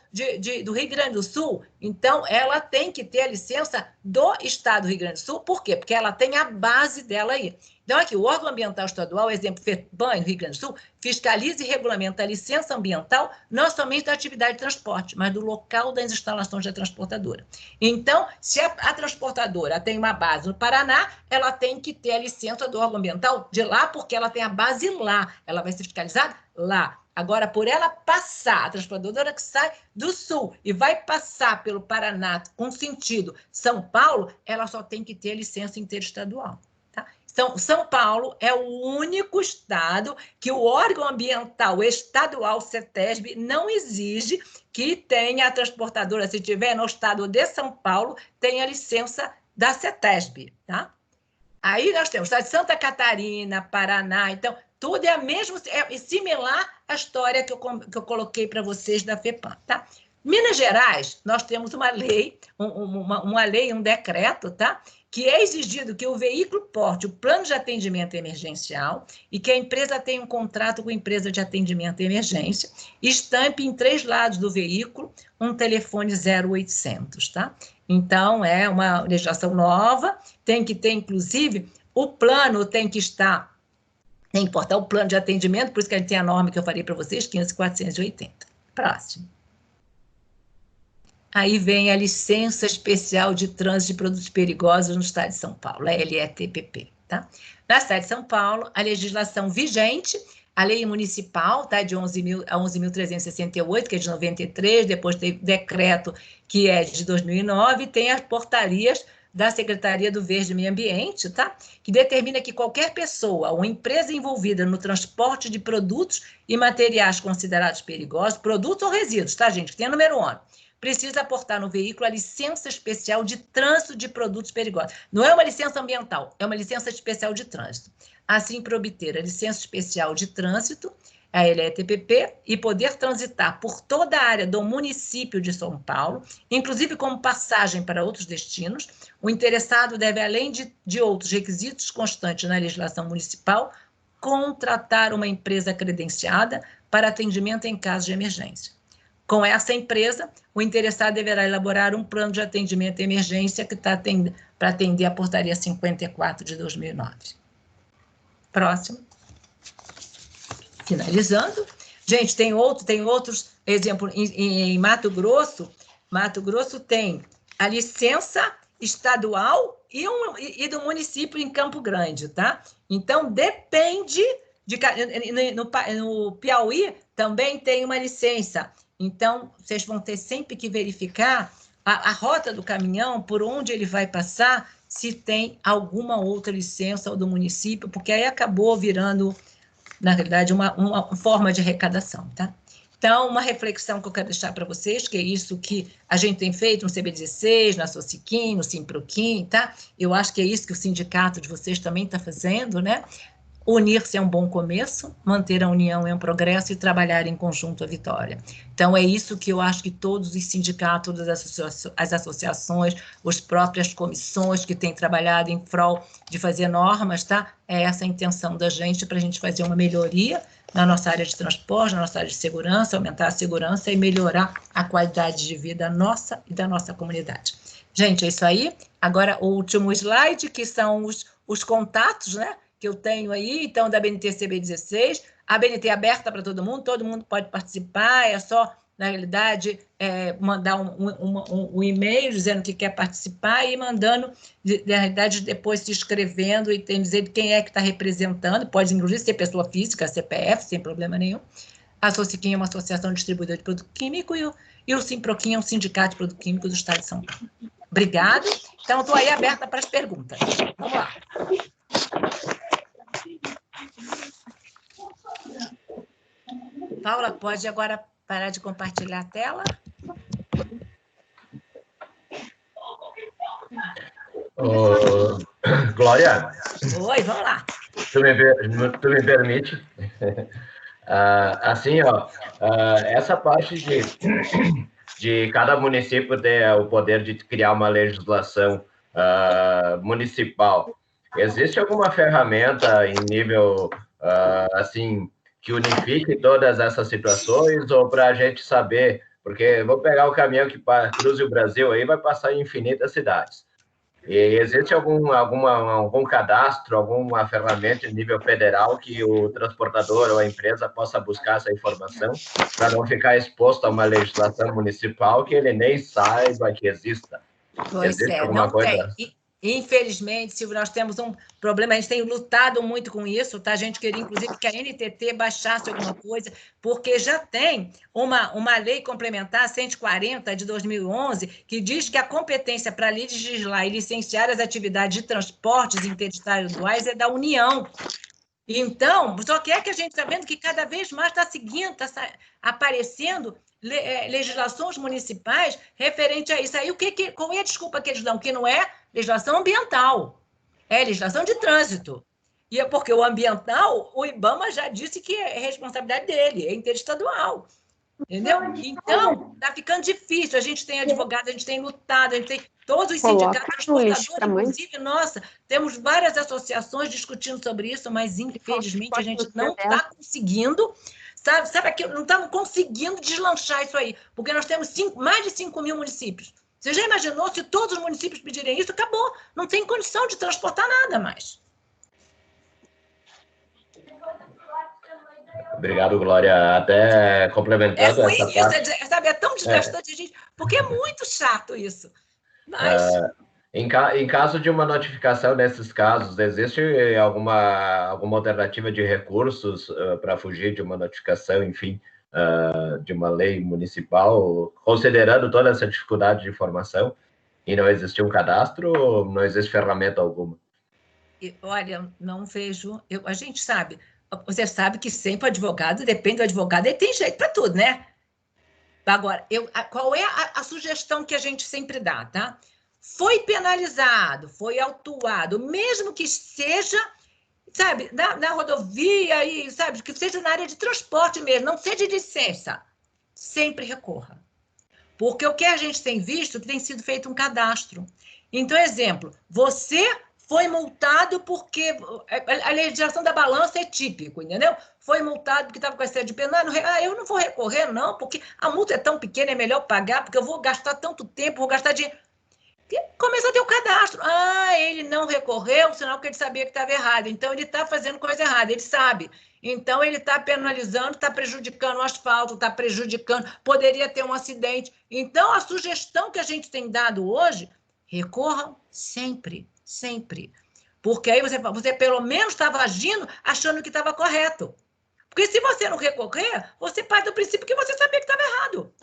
S2: do Rio Grande do Sul, então ela tem que ter a licença do estado do Rio Grande do Sul, por quê? Porque ela tem a base dela aí. Então, aqui, o órgão ambiental estadual, exemplo, FEBAM, no Rio Grande do Sul, fiscaliza e regulamenta a licença ambiental, não somente da atividade de transporte, mas do local das instalações da transportadora. Então, se a transportadora tem uma base no Paraná, ela tem que ter a licença do órgão ambiental de lá, porque ela tem a base lá. Ela vai ser fiscalizada lá. Agora, por ela passar, a transportadora que sai do Sul e vai passar pelo Paraná com sentido São Paulo, ela só tem que ter licença interestadual. Tá? Então, São Paulo é o único estado que o órgão ambiental estadual, CETESB, não exige que tenha a transportadora, se tiver no estado de São Paulo, tenha licença da CETESB. Tá? Aí nós temos o estado de Santa Catarina, Paraná, então, tudo é similar à história que eu coloquei para vocês da FEPAM, tá? Minas Gerais, nós temos uma lei, um decreto, tá? Que é exigido que o veículo porte o plano de atendimento emergencial e que a empresa tenha um contrato com a empresa de atendimento à emergência, estampe em 3 lados do veículo um telefone 0800, tá? Então, é uma legislação nova, tem que ter, inclusive, o plano tem que portar o plano de atendimento, por isso que a gente tem a norma que eu falei para vocês, 15.480. Próximo. Aí vem a licença especial de trânsito de produtos perigosos no estado de São Paulo, a LETPP, tá? Na cidade de São Paulo, a legislação vigente, a lei municipal, tá? De 11.368, que é de 93, depois tem decreto, que é de 2009, tem as portarias da Secretaria do Verde e Meio Ambiente, tá? Que determina que qualquer pessoa ou empresa envolvida no transporte de produtos e materiais considerados perigosos, produtos ou resíduos, tá, gente? Tem o número 1, precisa aportar no veículo a licença especial de trânsito de produtos perigosos. Não é uma licença ambiental, é uma licença especial de trânsito. Assim, para obter a licença especial de trânsito, a LETPP, e poder transitar por toda a área do município de São Paulo, inclusive como passagem para outros destinos, o interessado deve, além de outros requisitos constantes na legislação municipal, contratar uma empresa credenciada para atendimento em caso de emergência. Com essa empresa, o interessado deverá elaborar um plano de atendimento à emergência que está para atender a portaria 54 de 2009. Próximo. Finalizando. Gente, tem outros exemplos. Em Mato Grosso tem a licença estadual e do município em Campo Grande, tá? Então, depende no Piauí também tem uma licença. Então, vocês vão ter sempre que verificar a rota do caminhão, por onde ele vai passar, se tem alguma outra licença do município, porque aí acabou virando, na realidade, uma forma de arrecadação, tá? Então, uma reflexão que eu quero deixar para vocês, que é isso que a gente tem feito no CB16, na Sociquim, no Simproquim, tá? Eu acho que é isso que o sindicato de vocês também está fazendo, né? Unir-se é um bom começo, manter a união é um progresso e trabalhar em conjunto a vitória. Então, é isso que eu acho que todos os sindicatos, todas as associações, as próprias comissões que têm trabalhado em prol de fazer normas, tá? É essa a intenção da gente para a gente fazer uma melhoria na nossa área de transporte, na nossa área de segurança, aumentar a segurança e melhorar a qualidade de vida nossa e da nossa comunidade. Gente, é isso aí. Agora, o último slide, que são os contatos, né? Que eu tenho aí, então, da BNT CB16, a BNT é aberta para todo mundo pode participar, é só, na realidade, mandar um e-mail dizendo que quer participar e mandando, na realidade, depois se inscrevendo e tem que dizer quem é que está representando, pode, inclusive, ser pessoa física, CPF, sem problema nenhum. A Sociquim é uma associação distribuidora de produto químico e o Simproquim é um sindicato de produto químico do estado de São Paulo. Obrigada. Então, estou aí aberta para as perguntas. Vamos lá. Paula, pode agora parar de compartilhar a tela?
S4: Glória?
S2: Oi, vamos lá.
S4: Tu me permite? Assim, essa parte de cada município ter o poder de criar uma legislação municipal, existe alguma ferramenta em nível, assim, que unifique todas essas situações, ou para a gente saber, porque vou pegar o caminhão que cruze o Brasil aí, vai passar em infinitas cidades. E existe algum cadastro, alguma ferramenta em nível federal que o transportador ou a empresa possa buscar essa informação para não ficar exposto a uma legislação municipal que ele nem saiba que exista?
S2: Pois
S4: existe
S2: é,
S4: alguma
S2: não
S4: coisa?
S2: tem. Infelizmente, Silvio, nós temos um problema, a gente tem lutado muito com isso, tá? A gente queria, inclusive, que a NTT baixasse alguma coisa, porque já tem uma lei complementar 140 de 2011, que diz que a competência para legislar e licenciar as atividades de transportes interestaduais é da União. Então, só que a gente está vendo que cada vez mais está seguindo, está aparecendo legislações municipais referente a isso. Aí, qual é a desculpa que eles dão? Que não é legislação ambiental, é legislação de trânsito. E é porque o ambiental, o IBAMA já disse que é responsabilidade dele, é interestadual. Entendeu? Então, está ficando difícil. A gente tem advogados, a gente tem lutado, a gente tem todos os sindicatos, transportadores, inclusive, nossa, temos várias associações discutindo sobre isso, mas, infelizmente, a gente não está conseguindo, sabe aquilo, não estamos conseguindo deslanchar isso aí, porque nós temos mais de 5 mil municípios. Você já imaginou se todos os municípios pedirem isso? Acabou, não tem condição de transportar nada mais.
S4: Obrigado, Glória. Até complementando
S2: ruim
S4: essa
S2: isso,
S4: parte...
S2: sabe? É tão desgastante, gente, porque é muito chato isso. Mas...
S4: Em caso de uma notificação nesses casos, existe alguma alternativa de recursos para fugir de uma notificação, enfim, de uma lei municipal, considerando toda essa dificuldade de informação, e não existe um cadastro, não existe ferramenta alguma?
S2: Olha, não vejo... a gente sabe... Você sabe que sempre o advogado, depende do advogado, ele tem jeito para tudo, né? Agora, qual é a sugestão que a gente sempre dá, tá? Foi penalizado, foi autuado, mesmo que seja, sabe, na rodovia, e, sabe, que seja na área de transporte mesmo, não seja de licença, sempre recorra. Porque o que a gente tem visto é que tem sido feito um cadastro. Então, exemplo, você... foi multado porque a legislação da balança é típico, entendeu? Foi multado porque estava com excedente penal. Eu não vou recorrer, não, porque a multa é tão pequena, é melhor pagar, porque eu vou gastar tanto tempo, vou gastar dinheiro. Começou a ter o cadastro. Ele não recorreu, senão que ele sabia que estava errado. Então, ele está fazendo coisa errada, ele sabe. Então, ele está penalizando, está prejudicando o asfalto, está prejudicando, poderia ter um acidente. Então, a sugestão que a gente tem dado hoje, recorram sempre. Sempre. Porque aí você pelo menos estava agindo achando que estava correto. Porque se você não recorrer, você parte do princípio que você sabia que estava errado.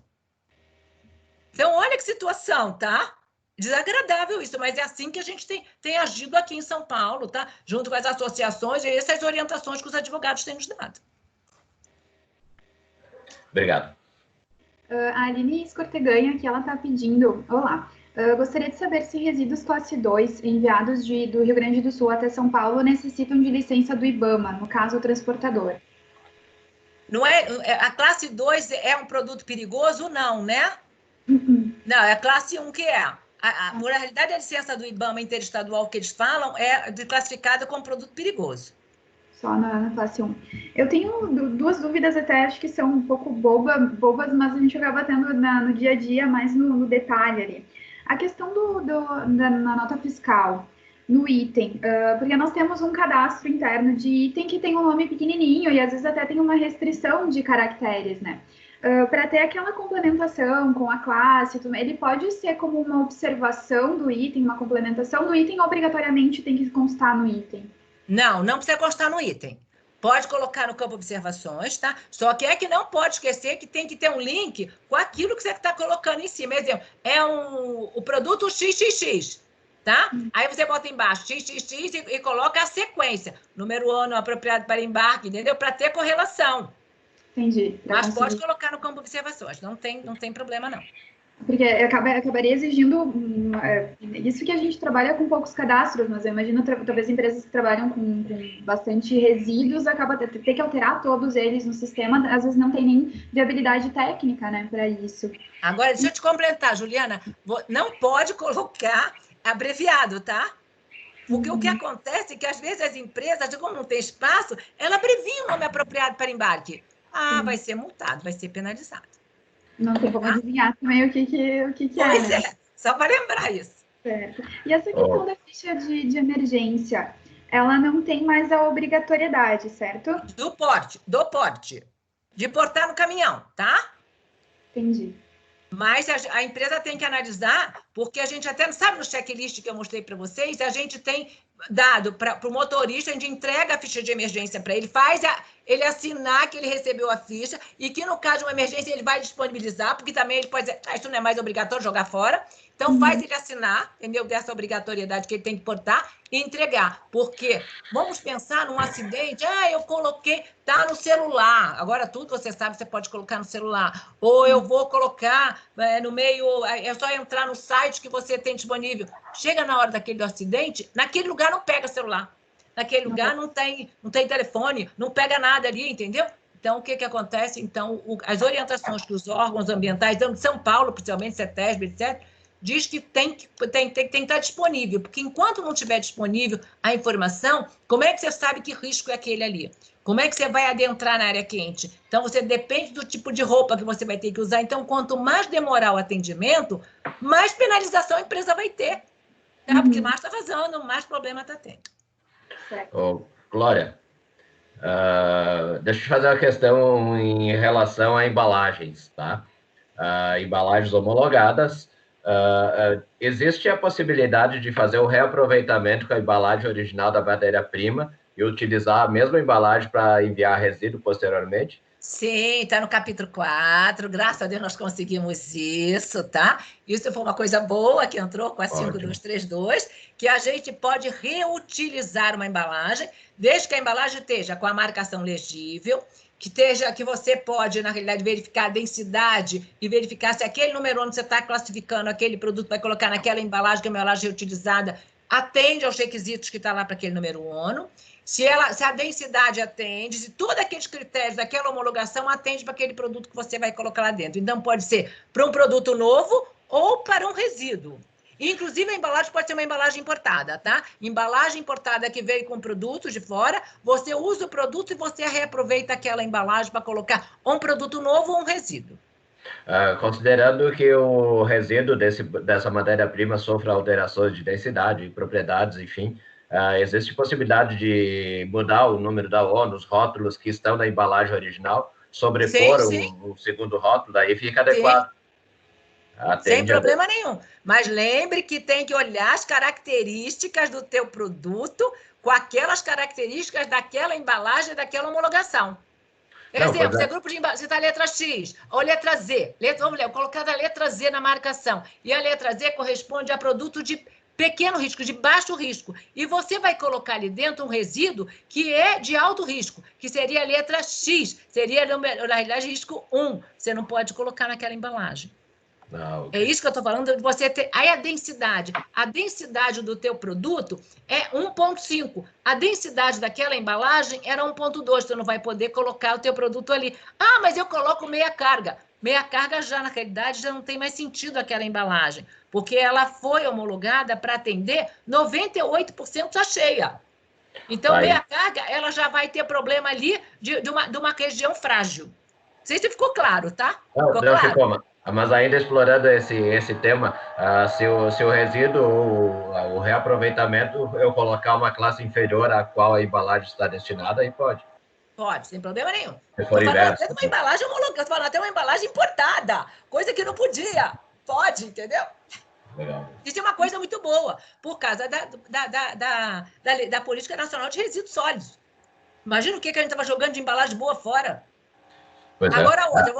S2: Então, olha que situação, tá? Desagradável isso, mas é assim que a gente tem agido aqui em São Paulo, tá? Junto com as associações e essas orientações que os advogados têm nos dado.
S4: Obrigado.
S3: A Aline Escorteganha, que ela está pedindo... Olá. Gostaria de saber se resíduos classe 2 enviados do Rio Grande do Sul até São Paulo necessitam de licença do IBAMA, no caso, o transportador.
S2: Não é, a classe 2 é um produto perigoso? Não, né? Não, é a classe 1 que é. Por realidade, a licença do IBAMA interestadual que eles falam é classificada como produto perigoso.
S3: Só na classe 1. Eu tenho duas dúvidas até, acho que são um pouco bobas, mas a gente acaba tendo no dia a dia, mais no detalhe ali. A questão da nota fiscal, no item, porque nós temos um cadastro interno de item que tem um nome pequenininho e às vezes até tem uma restrição de caracteres, né? Para ter aquela complementação com a classe, ele pode ser como uma observação do item, uma complementação do item, obrigatoriamente tem que constar no item?
S2: Não precisa constar no item. Pode colocar no campo observações, tá? Só que não pode esquecer que tem que ter um link com aquilo que você está colocando em cima. Exemplo, o produto XXX, tá? Aí você bota embaixo XXX e coloca a sequência. Número ano apropriado para embarque, entendeu? Para ter correlação.
S3: Entendi.
S2: Mas pode colocar no campo observações. Não tem problema, não.
S3: Porque acabaria exigindo isso que a gente trabalha com poucos cadastros, mas eu imagino talvez empresas que trabalham com bastante resíduos acaba ter que alterar todos eles no sistema, às vezes não tem nem viabilidade técnica, né, para isso.
S2: Agora, deixa eu te complementar, Juliana, não pode colocar abreviado, tá? Porque o que acontece é que às vezes as empresas, como não tem espaço, ela abrevia o nome apropriado para embarque. Vai ser multado, vai ser penalizado.
S3: Não tem como adivinhar também o que
S2: pois
S3: né?
S2: Só para lembrar isso.
S3: Certo. E essa questão da ficha de emergência, ela não tem mais a obrigatoriedade, certo?
S2: Do porte. De portar no caminhão, tá?
S3: Entendi.
S2: Mas a empresa tem que analisar, porque a gente até, sabe no checklist que eu mostrei para vocês, a gente tem dado para o motorista, a gente entrega a ficha de emergência para ele, faz ele assinar que ele recebeu a ficha e que, no caso de uma emergência, ele vai disponibilizar, porque também ele pode dizer, isso não é mais obrigatório jogar fora. Então, faz ele assinar, entendeu? Dessa obrigatoriedade que ele tem que portar e entregar. Porque vamos pensar num acidente, eu coloquei, tá no celular. Agora, tudo você sabe, você pode colocar no celular. Ou eu vou colocar no meio, é só entrar no site que você tem disponível. Chega na hora daquele acidente, naquele lugar não pega celular. Naquele lugar não tem telefone, não pega nada ali, entendeu? Então, o que acontece? Então, as orientações que os órgãos ambientais, de São Paulo, principalmente, CETESB, etc., diz que tem que estar disponível, porque enquanto não estiver disponível a informação, como é que você sabe que risco é aquele ali? Como é que você vai adentrar na área quente? Então, você depende do tipo de roupa que você vai ter que usar. Então, quanto mais demorar o atendimento, mais penalização a empresa vai ter. Tá? Porque mais está vazando, mais problema está tendo.
S4: Glória, deixa eu fazer uma questão em relação a embalagens, tá? Embalagens homologadas, existe a possibilidade de fazer o reaproveitamento com a embalagem original da matéria-prima e utilizar a mesma embalagem para enviar resíduo posteriormente?
S2: Sim, está no capítulo 4, graças a Deus nós conseguimos isso, tá? Isso foi uma coisa boa que entrou com a 5232, que a gente pode reutilizar uma embalagem, desde que a embalagem esteja com a marcação legível, que você pode, na realidade, verificar a densidade e verificar se aquele número onde você está classificando aquele produto, vai colocar naquela embalagem, que é uma embalagem reutilizada, atende aos requisitos que está lá para aquele número ONU. Se a densidade atende, se todos aqueles critérios daquela homologação atende para aquele produto que você vai colocar lá dentro. Então, pode ser para um produto novo ou para um resíduo. Inclusive, a embalagem pode ser uma embalagem importada, tá? Embalagem importada que veio com produtos de fora, você usa o produto e você reaproveita aquela embalagem para colocar um produto novo ou um resíduo.
S4: Considerando que o resíduo dessa matéria-prima sofra alterações de densidade, propriedades, enfim, existe possibilidade de mudar o número da ONU, os rótulos que estão na embalagem original, sobrepor o segundo rótulo, daí fica adequado.
S2: Sem problema nenhum. Mas lembre que tem que olhar as características do teu produto com aquelas características daquela embalagem, daquela homologação. Por exemplo, se é grupo de embalagem, você está letra X ou letra Z. Vamos colocar a letra Z na marcação. E a letra Z corresponde a produto de pequeno risco, de baixo risco. E você vai colocar ali dentro um resíduo que é de alto risco, que seria a letra X, seria, na realidade, risco 1. Você não pode colocar naquela embalagem. Okay. É isso que eu estou falando, de você ter... Aí a densidade do teu produto é 1,5. A densidade daquela embalagem era 1,2. Você não vai poder colocar o teu produto ali. Mas eu coloco meia carga. Meia carga já, na realidade, já não tem mais sentido aquela embalagem, porque ela foi homologada para atender 98% já cheia. Então, meia carga, ela já vai ter problema ali de uma região frágil. Não sei se ficou claro, tá?
S4: Ficou. Mas ainda explorando esse tema, se o resíduo ou o reaproveitamento eu colocar uma classe inferior à qual a embalagem está destinada, aí pode.
S2: Pode, sem problema nenhum.
S4: Se for inverso.
S2: Até uma embalagem homologada, falando até uma embalagem importada, coisa que não podia. Pode, entendeu?
S4: Legal.
S2: Isso é uma coisa muito boa, por causa da Política Nacional de Resíduos Sólidos. Imagina o que a gente estava jogando de embalagem boa fora. Agora, outra,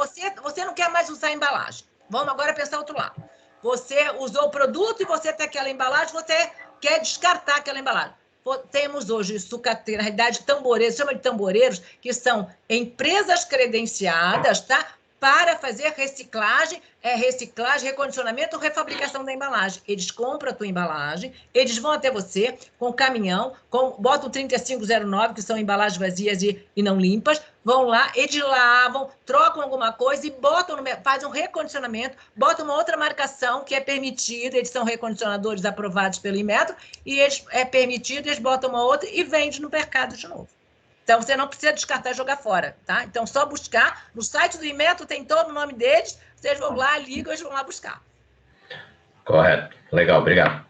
S2: você não quer mais usar a embalagem. Vamos agora pensar outro lado. Você usou o produto e você tem aquela embalagem, você quer descartar aquela embalagem. Temos hoje sucateiros, na realidade, tamboreiros, chama de tamboreiros, que são empresas credenciadas, tá? Para fazer reciclagem, recondicionamento ou refabricação da embalagem. Eles compram a tua embalagem, eles vão até você com o caminhão, botam 3509, que são embalagens vazias e não limpas, vão lá, eles lavam, trocam alguma coisa e fazem um recondicionamento, botam uma outra marcação que é permitida, eles são recondicionadores aprovados pelo Inmetro, e é permitido, eles botam uma outra e vendem no mercado de novo. Então, você não precisa descartar e jogar fora, tá? Então, só buscar. No site do Inmetro tem todo o nome deles, vocês vão lá, ligam, eles vão lá buscar.
S4: Correto. Legal, obrigado.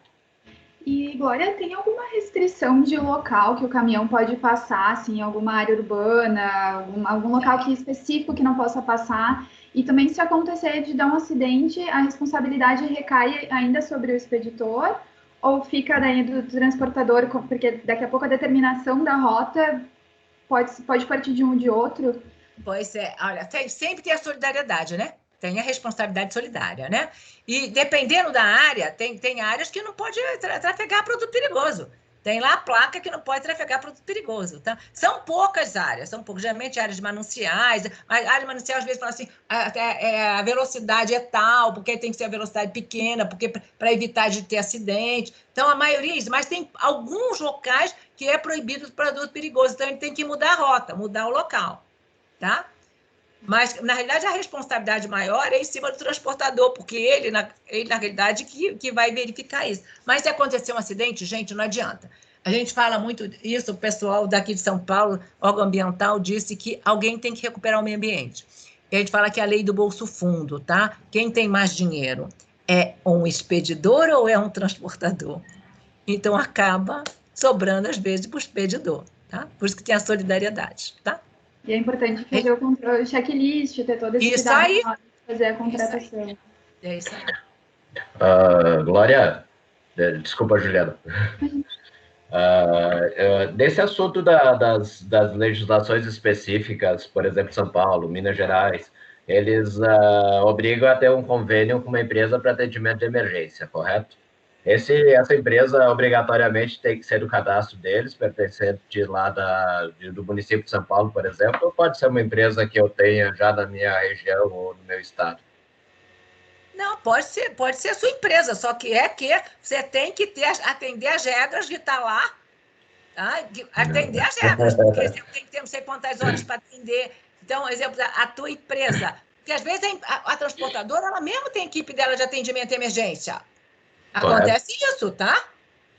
S3: E, Glória, tem alguma restrição de local que o caminhão pode passar, assim, alguma área urbana, algum local específico que não possa passar? E também, se acontecer de dar um acidente, a responsabilidade recai ainda sobre o expeditor ou fica daí do transportador, porque daqui a pouco a determinação da rota pode partir de um ou de outro?
S2: Pois é, olha, sempre tem a solidariedade, né? Tem a responsabilidade solidária, né? E dependendo da área, tem áreas que não pode trafegar produto perigoso. Tem lá a placa que não pode trafegar produto perigoso, tá? São poucas áreas, geralmente áreas mananciais. A área manancial às vezes fala assim, a velocidade é tal, porque tem que ser a velocidade pequena, porque para evitar de ter acidente. Então, a maioria é isso, mas tem alguns locais que é proibido o produto perigoso, então ele tem que mudar a rota, mudar o local. Tá? Mas, na realidade, a responsabilidade maior é em cima do transportador, porque ele na realidade, que vai verificar isso. Mas se acontecer um acidente, gente, não adianta. A gente fala muito isso, o pessoal daqui de São Paulo, órgão ambiental, disse que alguém tem que recuperar o meio ambiente. E a gente fala que é a lei do bolso fundo, tá? Quem tem mais dinheiro é um expedidor ou é um transportador? Então, acaba sobrando, às vezes, para o expedidor, tá? Por isso que tem a solidariedade, tá?
S3: E é importante fazer o checklist, ter todo esse
S2: Isso
S3: cuidado
S2: aí.
S3: na hora de fazer a contratação.
S2: É isso aí.
S4: Glória, desculpa, Juliana. Desse assunto das legislações específicas, por exemplo, São Paulo, Minas Gerais, eles obrigam a ter um convênio com uma empresa para atendimento de emergência, correto? Essa empresa obrigatoriamente tem que ser do cadastro deles, pertencente lá do município de São Paulo, por exemplo, ou pode ser uma empresa que eu tenha já na minha região ou no meu estado?
S2: Não, pode ser a sua empresa, só que você tem que atender as regras de estar lá, tá? Atender as regras, porque você tem que ter não sei quantas horas para atender. Então, exemplo, a tua empresa, porque às vezes a transportadora, ela mesmo tem equipe dela de atendimento à emergência. Acontece isso, tá?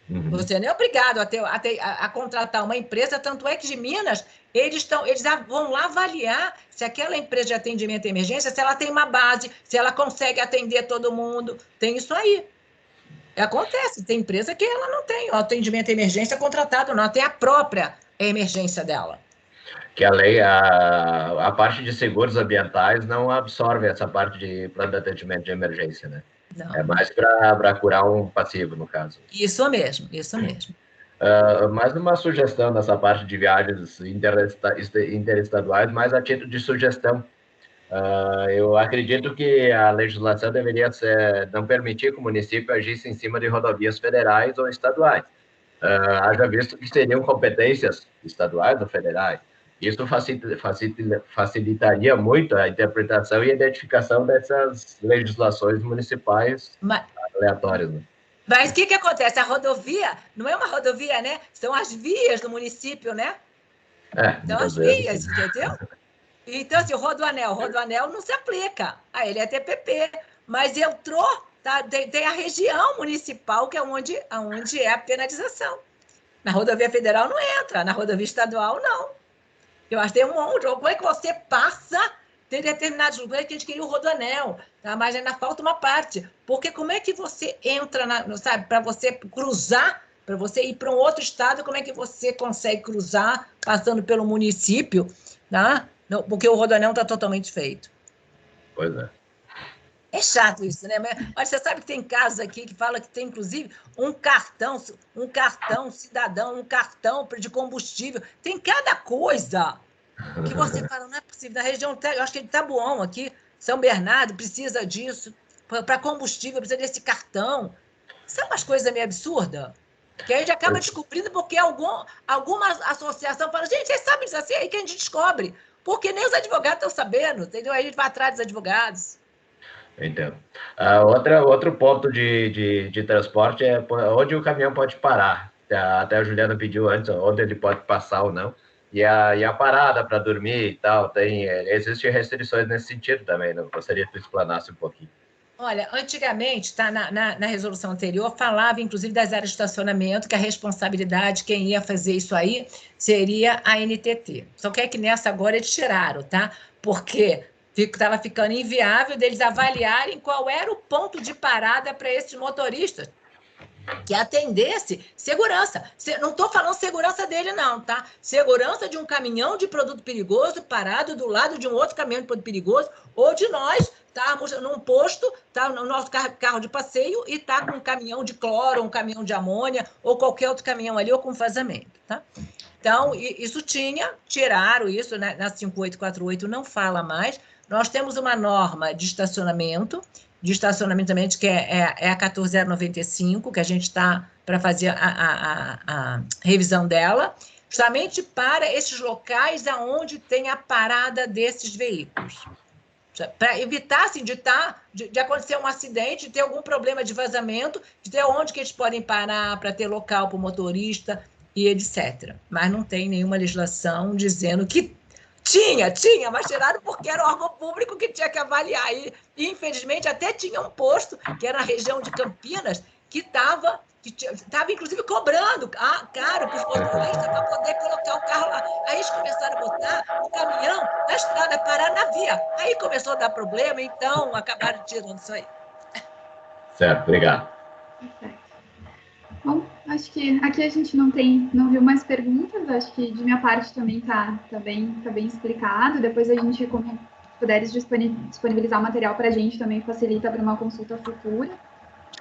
S2: Você não é obrigado a contratar uma empresa, tanto é que de Minas, eles vão lá avaliar se aquela empresa de atendimento à emergência, se ela tem uma base, se ela consegue atender todo mundo. Tem isso aí. Acontece, tem empresa que ela não tem o atendimento à emergência contratado, não, tem a própria emergência dela.
S4: Que a lei, a parte de seguros ambientais não absorve essa parte de plano de atendimento de emergência, né? Não. É mais para curar um passivo, no caso.
S2: Isso mesmo, isso mesmo.
S4: Mais uma sugestão nessa parte de viagens interestaduais, mais a título de sugestão. Eu acredito que a legislação deveria não permitir que o município agisse em cima de rodovias federais ou estaduais. Haja visto que seriam competências estaduais ou federais. Isso facilitaria muito a interpretação e identificação dessas legislações municipais aleatórias. Né?
S2: Mas o que acontece? A rodovia não é uma rodovia, né? São as vias do município, né? São as vias, entendeu? Então, assim, o Rodoanel não se aplica. Ele é TPP, mas entrou, tá? Tem a região municipal, que é onde é a penalização. Na rodovia federal não entra, na rodovia estadual não. Eu acho que tem um monte. Como é que você passa? Tem determinados lugares que a gente queria o Rodoanel, tá? Mas ainda falta uma parte. Porque como é que você entra, sabe, para você cruzar, para você ir para um outro estado, como é que você consegue cruzar passando pelo município, tá? Não, porque o Rodoanel está totalmente feito.
S4: Pois é.
S2: É chato isso, né? Mas você sabe que tem casos aqui que fala que tem, inclusive, um cartão cidadão, um cartão de combustível. Tem cada coisa que você fala, não é possível. Na região, eu acho que é de Taboão aqui, São Bernardo, precisa disso. Para combustível, precisa desse cartão. São umas coisas meio absurdas. Que a gente acaba descobrindo porque alguma associação fala, gente, vocês sabem disso assim? É aí que a gente descobre. Porque nem os advogados estão sabendo, entendeu? Aí a gente vai atrás dos advogados.
S4: Entendo. Outro ponto de transporte é onde o caminhão pode parar. Até a Juliana pediu antes, onde ele pode passar ou não. E a parada para dormir e tal, existem restrições nesse sentido também, né? Gostaria que tu explanasse um pouquinho.
S2: Olha, antigamente, tá, na resolução anterior, falava, inclusive, das áreas de estacionamento, que a responsabilidade, quem ia fazer isso aí, seria a NTT. Só que é que nessa agora eles tiraram, tá? Porque estava ficando inviável deles avaliarem qual era o ponto de parada para esses motoristas. que atendesse segurança. Não estou falando segurança dele, não, tá? Segurança de um caminhão de produto perigoso parado do lado de um outro caminhão de produto perigoso, ou de nós estarmos num posto, tá, no nosso carro de passeio, e tá com um caminhão de cloro, um caminhão de amônia, ou qualquer outro caminhão ali, ou com vazamento, tá? Então, isso tiraram isso, né? Na 5848 não fala mais. Nós temos uma norma de estacionamento também, que é a 14095, que a gente está para fazer a revisão dela, justamente para esses locais onde tem a parada desses veículos. Para evitar, assim, de acontecer um acidente, de ter algum problema de vazamento, de ter onde que eles podem parar para ter local para o motorista e etc. Mas não tem nenhuma legislação dizendo que tinha, mas tiraram porque era o órgão público que tinha que avaliar. E, infelizmente, até tinha um posto, que era na região de Campinas, que estava inclusive cobrando caro para os motoristas para poder colocar o carro lá. Aí eles começaram a botar o caminhão na estrada, parar na via. Aí começou a dar problema, então acabaram tirando isso aí.
S4: Certo, obrigado.
S3: Bom, acho que aqui a gente não viu mais perguntas, acho que de minha parte também tá bem explicado. Depois a gente, como puderes disponibilizar o material para a gente, também facilita para uma consulta futura.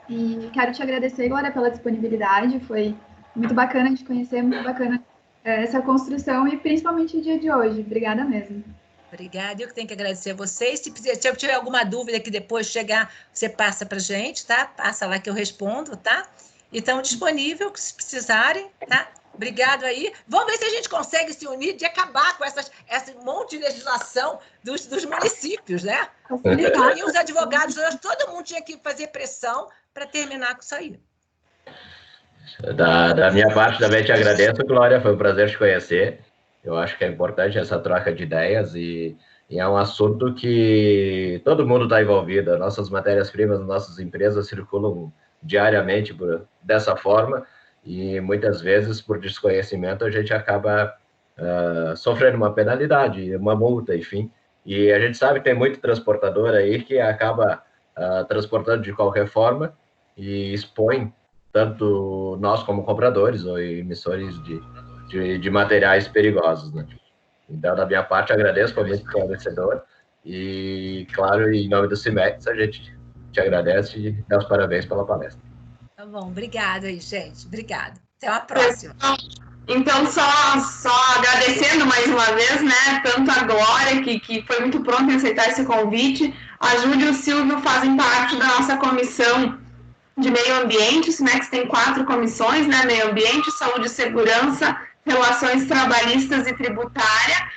S3: E quero te agradecer, Glória, pela disponibilidade, foi muito bacana de conhecer, muito bacana essa construção e principalmente o dia de hoje. Obrigada mesmo.
S2: Obrigada, eu que tenho que agradecer a vocês. Se eu tiver alguma dúvida que depois chegar, você passa para a gente, tá? Passa lá que eu respondo, tá? E estão disponíveis, se precisarem, tá? Obrigado aí. Vamos ver se a gente consegue se unir de acabar com esse monte de legislação dos municípios, né? E os advogados, todo mundo tinha que fazer pressão para terminar com isso aí.
S4: Da minha parte, também te agradeço, Glória. Foi um prazer te conhecer. Eu acho que é importante essa troca de ideias e é um assunto que todo mundo está envolvido. Nossas matérias-primas, nossas empresas circulam diariamente dessa forma e muitas vezes, por desconhecimento, a gente acaba sofrendo uma penalidade, uma multa, enfim. E a gente sabe que tem muito transportador aí que acaba transportando de qualquer forma e expõe tanto nós como compradores ou emissores de materiais perigosos, né? Então, da minha parte, agradeço, foi muito esclarecedor. E, claro, em nome do CIMEX, a gente te agradece e dá os parabéns pela palestra.
S2: Tá bom, obrigada aí, gente. Obrigada. Até a próxima.
S1: Então, só agradecendo mais uma vez, né, tanto a Glória, que foi muito pronta em aceitar esse convite, a Júlia e o Silvio fazem parte da nossa comissão de meio ambiente. O CIMEX tem 4 comissões, né, meio ambiente, saúde e segurança, relações trabalhistas e tributária.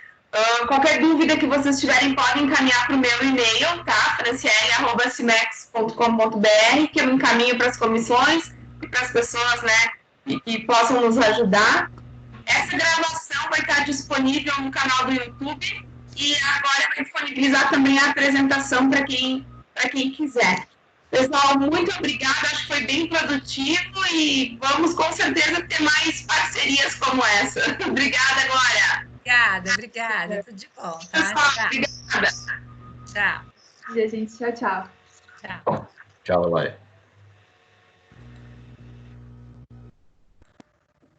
S1: Qualquer dúvida que vocês tiverem, podem encaminhar para o meu e-mail, tá? franciele@cimex.com.br, que eu encaminho para as comissões e para as pessoas, né, que possam nos ajudar. Essa gravação vai estar disponível no canal do YouTube e agora vai disponibilizar também a apresentação para quem quiser. Pessoal, muito obrigada, acho que foi bem produtivo e vamos com certeza ter mais parcerias como essa. Obrigada, Glória.
S2: Obrigada. Tudo de bom. Tá?
S1: Pessoal, obrigada.
S2: Tchau.
S3: Gente, tchau.
S4: Tchau, Glória.